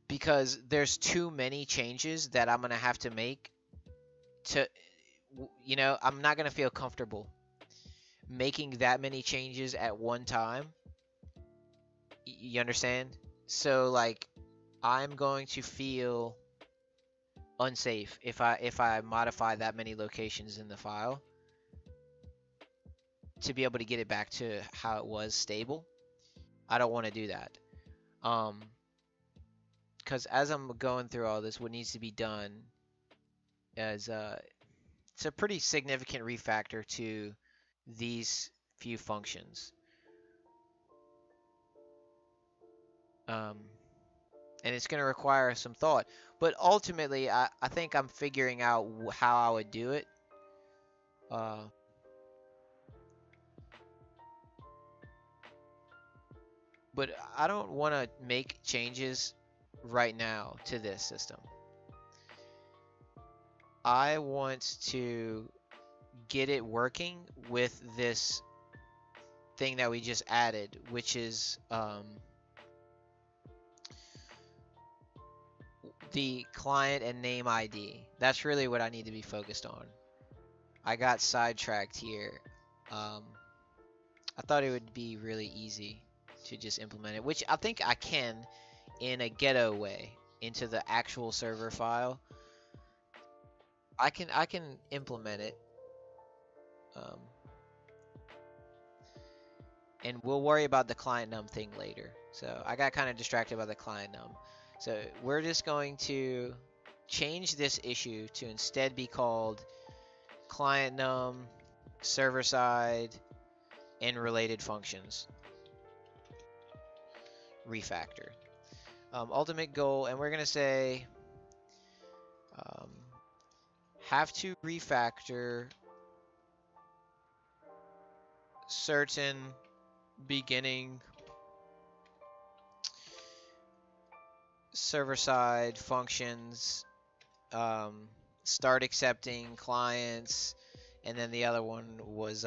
A: because there's too many changes that I'm gonna have to make to, I'm not gonna feel comfortable making that many changes at one time. You understand? So like, I'm going to feel unsafe if I modify that many locations in the file to be able to get it back to how it was stable. I don't want to do that. Because as I'm going through all this, what needs to be done is it's a pretty significant refactor to these few functions. And it's going to require some thought. But ultimately, I think I'm figuring out how I would do it. But I don't want to make changes right now to this system. I want to get it working with this thing that we just added, which is the client and name ID. That's really what I need to be focused on. I got sidetracked here. I thought it would be really easy to just implement it, which I think I can in a ghetto way into the actual server file. I can implement it. And we'll worry about the client num thing later. So I got kind of distracted by the client num. So we're just going to change this issue to instead be called client num, server side, and related functions refactor. Ultimate goal, and we're going to say have to refactor certain beginning server-side functions, start accepting clients, and then the other one was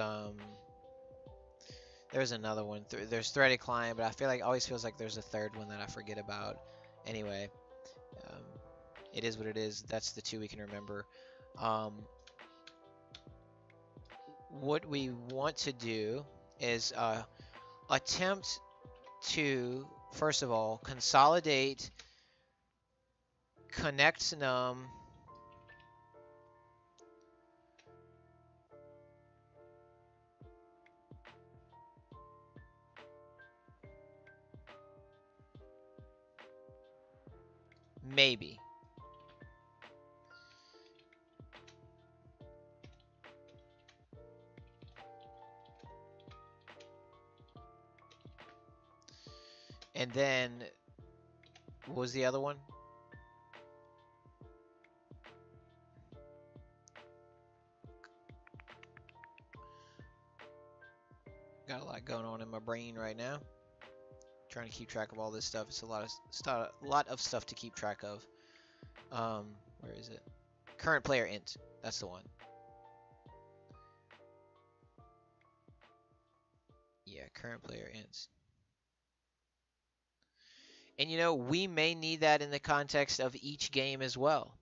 A: there's another one. There's threaded client, but I feel like always feels like there's a third one that I forget about. Anyway, it is what it is. That's the two we can remember. What we want to do is attempt to, first of all, consolidate connect num maybe. And then, what was the other one? Got a lot going on in my brain right now. Trying to keep track of all this stuff. It's a lot of stuff to keep track of. Where is it? Current player int. That's the one. Yeah, current player ints. And you know, we may need that in the context of each game as well.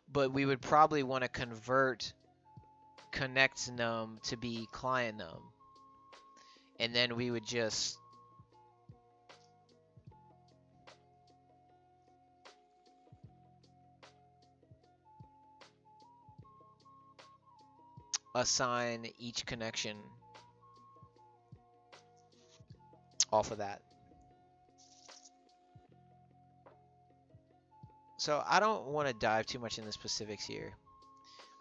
A: But we would probably want to convert connect num to be client num. And then we would just assign each connection off of that. So I don't want to dive too much in the specifics here.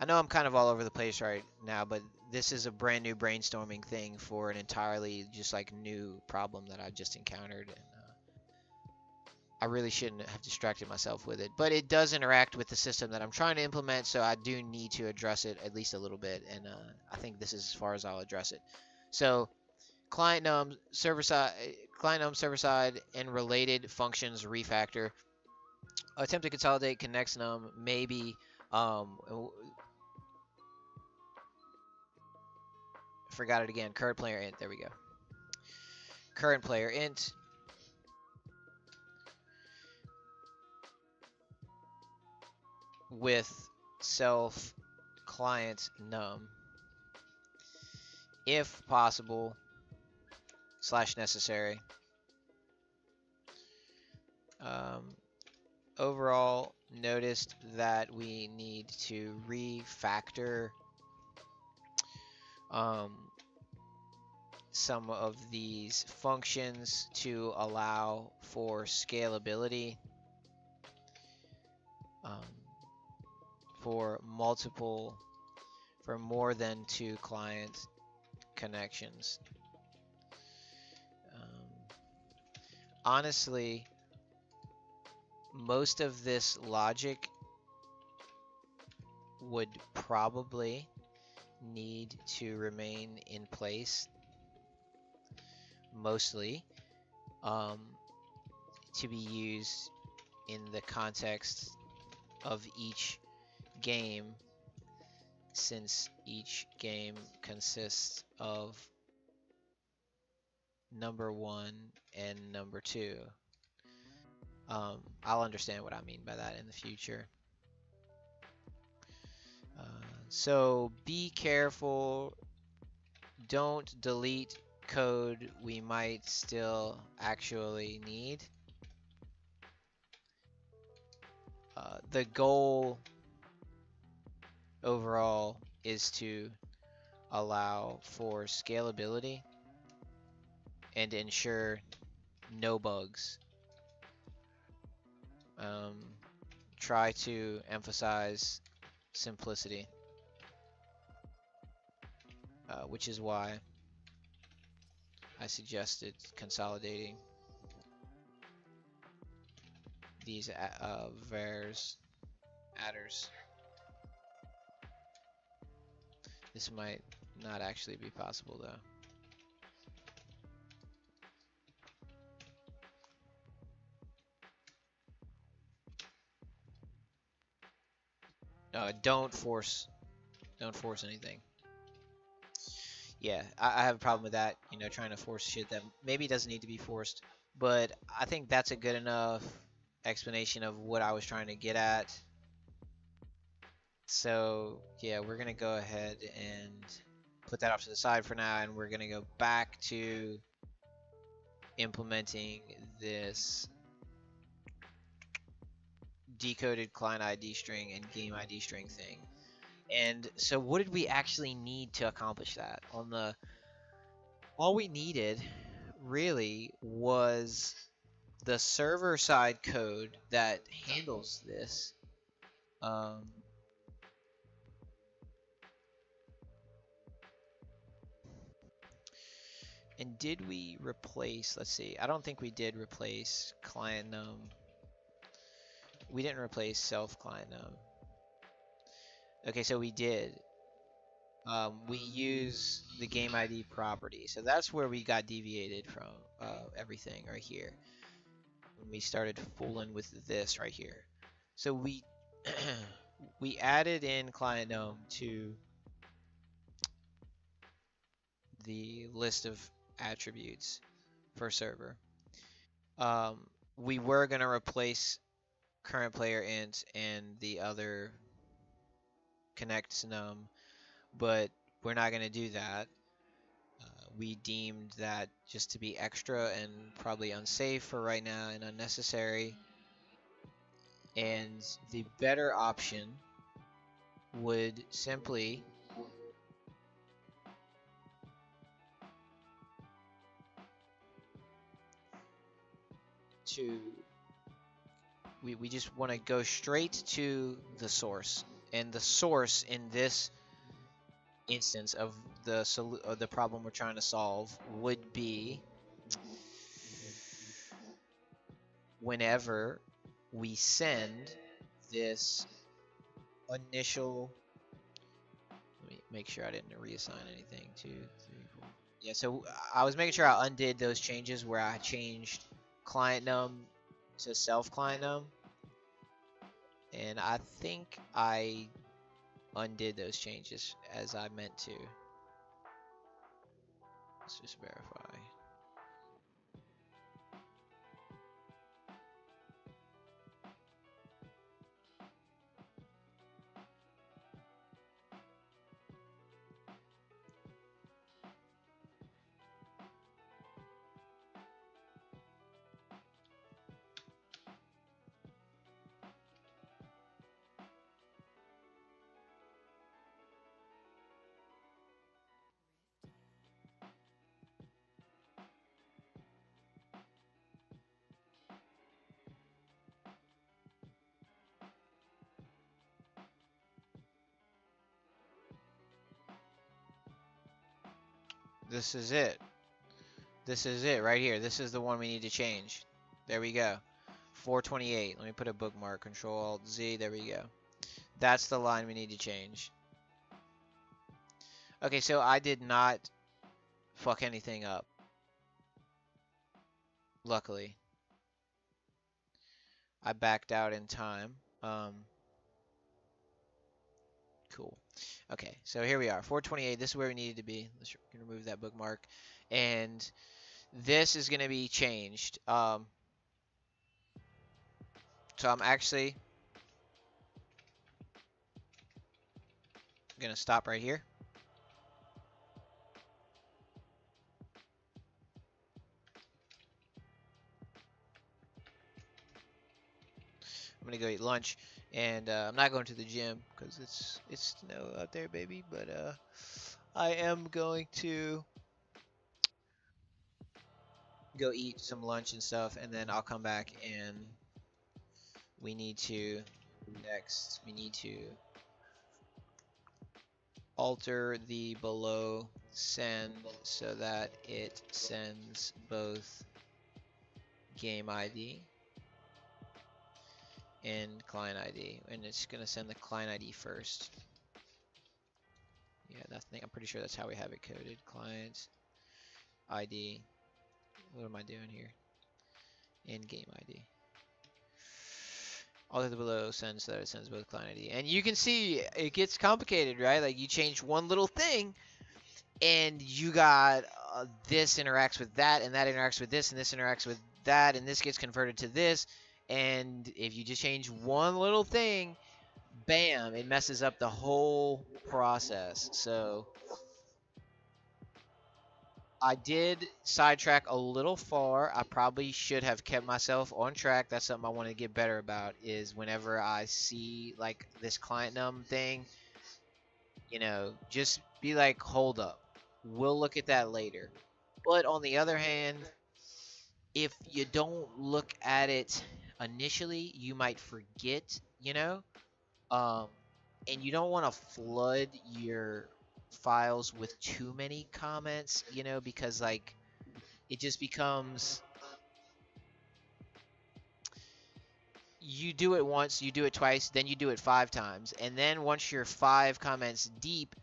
A: I know I'm kind of all over the place right now, but this is a brand new brainstorming thing for an entirely just like new problem that I've just encountered, and I really shouldn't have distracted myself with it. But it does interact with the system that I'm trying to implement, so I do need to address it at least a little bit, and I think this is as far as I'll address it. So client num server side and related functions refactor. Attempt to consolidate connects num maybe forgot it again. Current player int. There we go. Current player int. With self client num. If possible, / necessary. Overall, noticed that we need to refactor some of these functions to allow for scalability for more than 2 client connections. Honestly, most of this logic would probably need to remain in place, mostly, to be used in the context of each game, since each game consists of number 1 and number 2. I'll understand what I mean by that in the future. So be careful. Don't delete code we might still actually need. The goal overall is to allow for scalability and ensure no bugs. Try to emphasize simplicity, which is why I suggested consolidating these vars adders. This might not actually be possible though. Don't force anything. Yeah, I have a problem with that, you know, trying to force shit that maybe doesn't need to be forced. But I think that's a good enough explanation of what I was trying to get at. So yeah, we're gonna go ahead and put that off to the side for now, and we're gonna go back to implementing this decoded client ID string and game ID string thing. And so what did we actually need to accomplish that? All we needed really was the server side code that handles this. And did we replace, let's see, I don't think we did replace client num. We didn't replace self client num. Okay, so we did. We use the game ID property. So that's where we got deviated from everything right here. When we started fooling with this right here. So we we added in client num to the list of attributes for server. We were gonna replace current player int and the other connects num, but we're not gonna do that. We deemed that just to be extra and probably unsafe for right now and unnecessary. And the better option would simply we just want to go straight to the source, and the source in this instance of the problem we're trying to solve would be whenever we send this initial, let me make sure I didn't reassign anything. 2, 3, 4. Yeah, so I was making sure I undid those changes where I changed client num to self client num, and I think I undid those changes as I meant to. Let's just verify. This is it. This is it right here. This is the one we need to change. There we go. 428. Let me put a bookmark. Control Alt Z. There we go. That's the line we need to change. Okay, so I did not fuck anything up. Luckily. I backed out in time. Cool. Okay, so here we are. 428. This is where we needed to be. Let's remove that bookmark. And this is going to be changed. So I'm actually going to stop right here. I'm gonna go eat lunch, and I'm not going to the gym because it's snow out there, baby. But I am going to go eat some lunch and stuff, and then I'll come back and we need to alter the below send so that it sends both game ID and client ID, and it's gonna send the client ID first. Yeah, I'm pretty sure that's how we have it coded. Client ID. What am I doing here? And game ID. Alter the below send so that it sends both client ID. And you can see it gets complicated, right? Like you change one little thing, and you got this interacts with that, and that interacts with this, and this interacts with that, and this gets converted to this. And if you just change one little thing, bam, it messes up the whole process. So I did sidetrack a little far. I probably should have kept myself on track. That's something I want to get better about, is whenever I see like this client num thing, you know, just be like, hold up, we'll look at that later. But on the other hand, if you don't look at it initially, you might forget, you know? And you don't want to flood your files with too many comments, you know, because like it just becomes, you do it once, you do it twice, then you do it 5 times. And then once you're 5 comments deep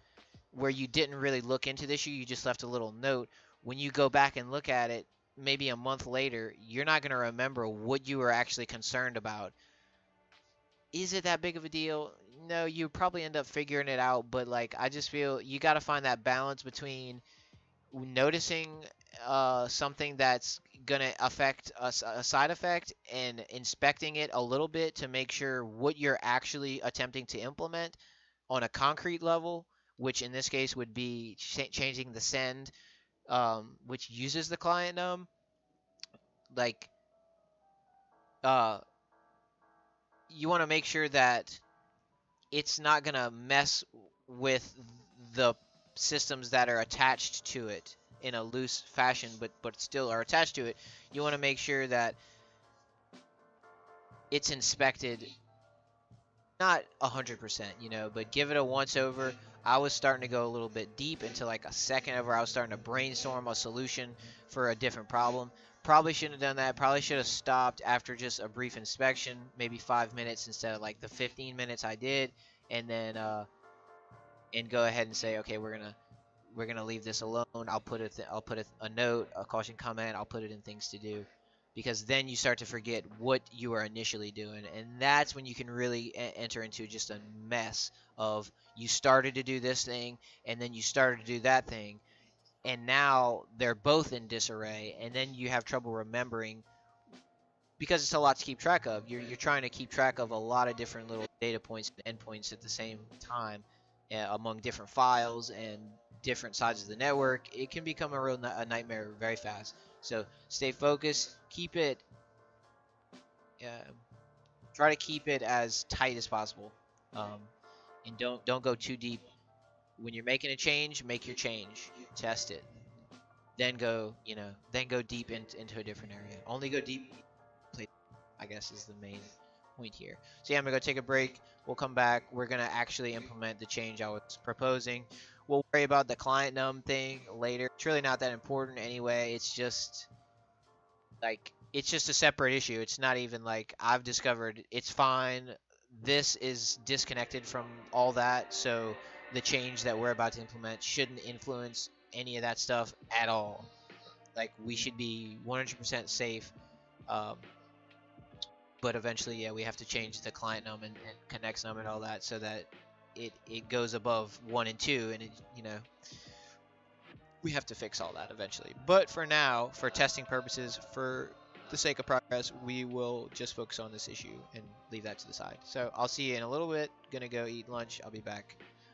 A: where you didn't really look into the issue, you just left a little note. When you go back and look at it, maybe a month later, you're not going to remember what you were actually concerned about. Is it that big of a deal? No, you probably end up figuring it out, but like I just feel you got to find that balance between noticing something that's gonna affect a side effect and inspecting it a little bit to make sure what you're actually attempting to implement on a concrete level, which in this case would be changing the send, which uses the client num. Like, you want to make sure that it's not going to mess with the systems that are attached to it in a loose fashion, but still are attached to it. You want to make sure that it's inspected, not 100%, you know, but give it a once over. I was starting to go a little bit deep into like a second over. I was starting to brainstorm a solution for a different problem. Probably shouldn't have done that. Probably should have stopped after just a brief inspection, maybe 5 minutes instead of like the 15 minutes I did, and then and go ahead and say, okay, we're gonna we're gonna leave this alone. I'll put a note, a caution comment. I'll put it in things to do, because then you start to forget what you were initially doing, and that's when you can really enter into just a mess of you started to do this thing and then you started to do that thing, and now they're both in disarray, and then you have trouble remembering because it's a lot to keep track of. You're trying to keep track of a lot of different little data points and endpoints at the same time, among different files and different sides of the network. It can become a nightmare very fast. So stay focused, keep it, try to keep it as tight as possible, and don't go too deep. When you're making a change, make your change, test it, then go deep into a different area. Only go deep, I guess, is the main point here. So yeah, I'm gonna go take a break. We'll come back. We're gonna actually implement the change I was proposing. We'll worry about the client num thing later. It's really not that important anyway. It's just a separate issue. It's not even like I've discovered it's fine. This is disconnected from all that, so the change that we're about to implement shouldn't influence any of that stuff at all. Like, we should be 100% safe. But eventually, yeah, we have to change the client num and connects num and all that so that it goes above 1 and 2, and we have to fix all that eventually. But for now, for testing purposes, for the sake of progress, we will just focus on this issue and leave that to the side. So I'll see you in a little bit. Gonna go eat lunch. I'll be back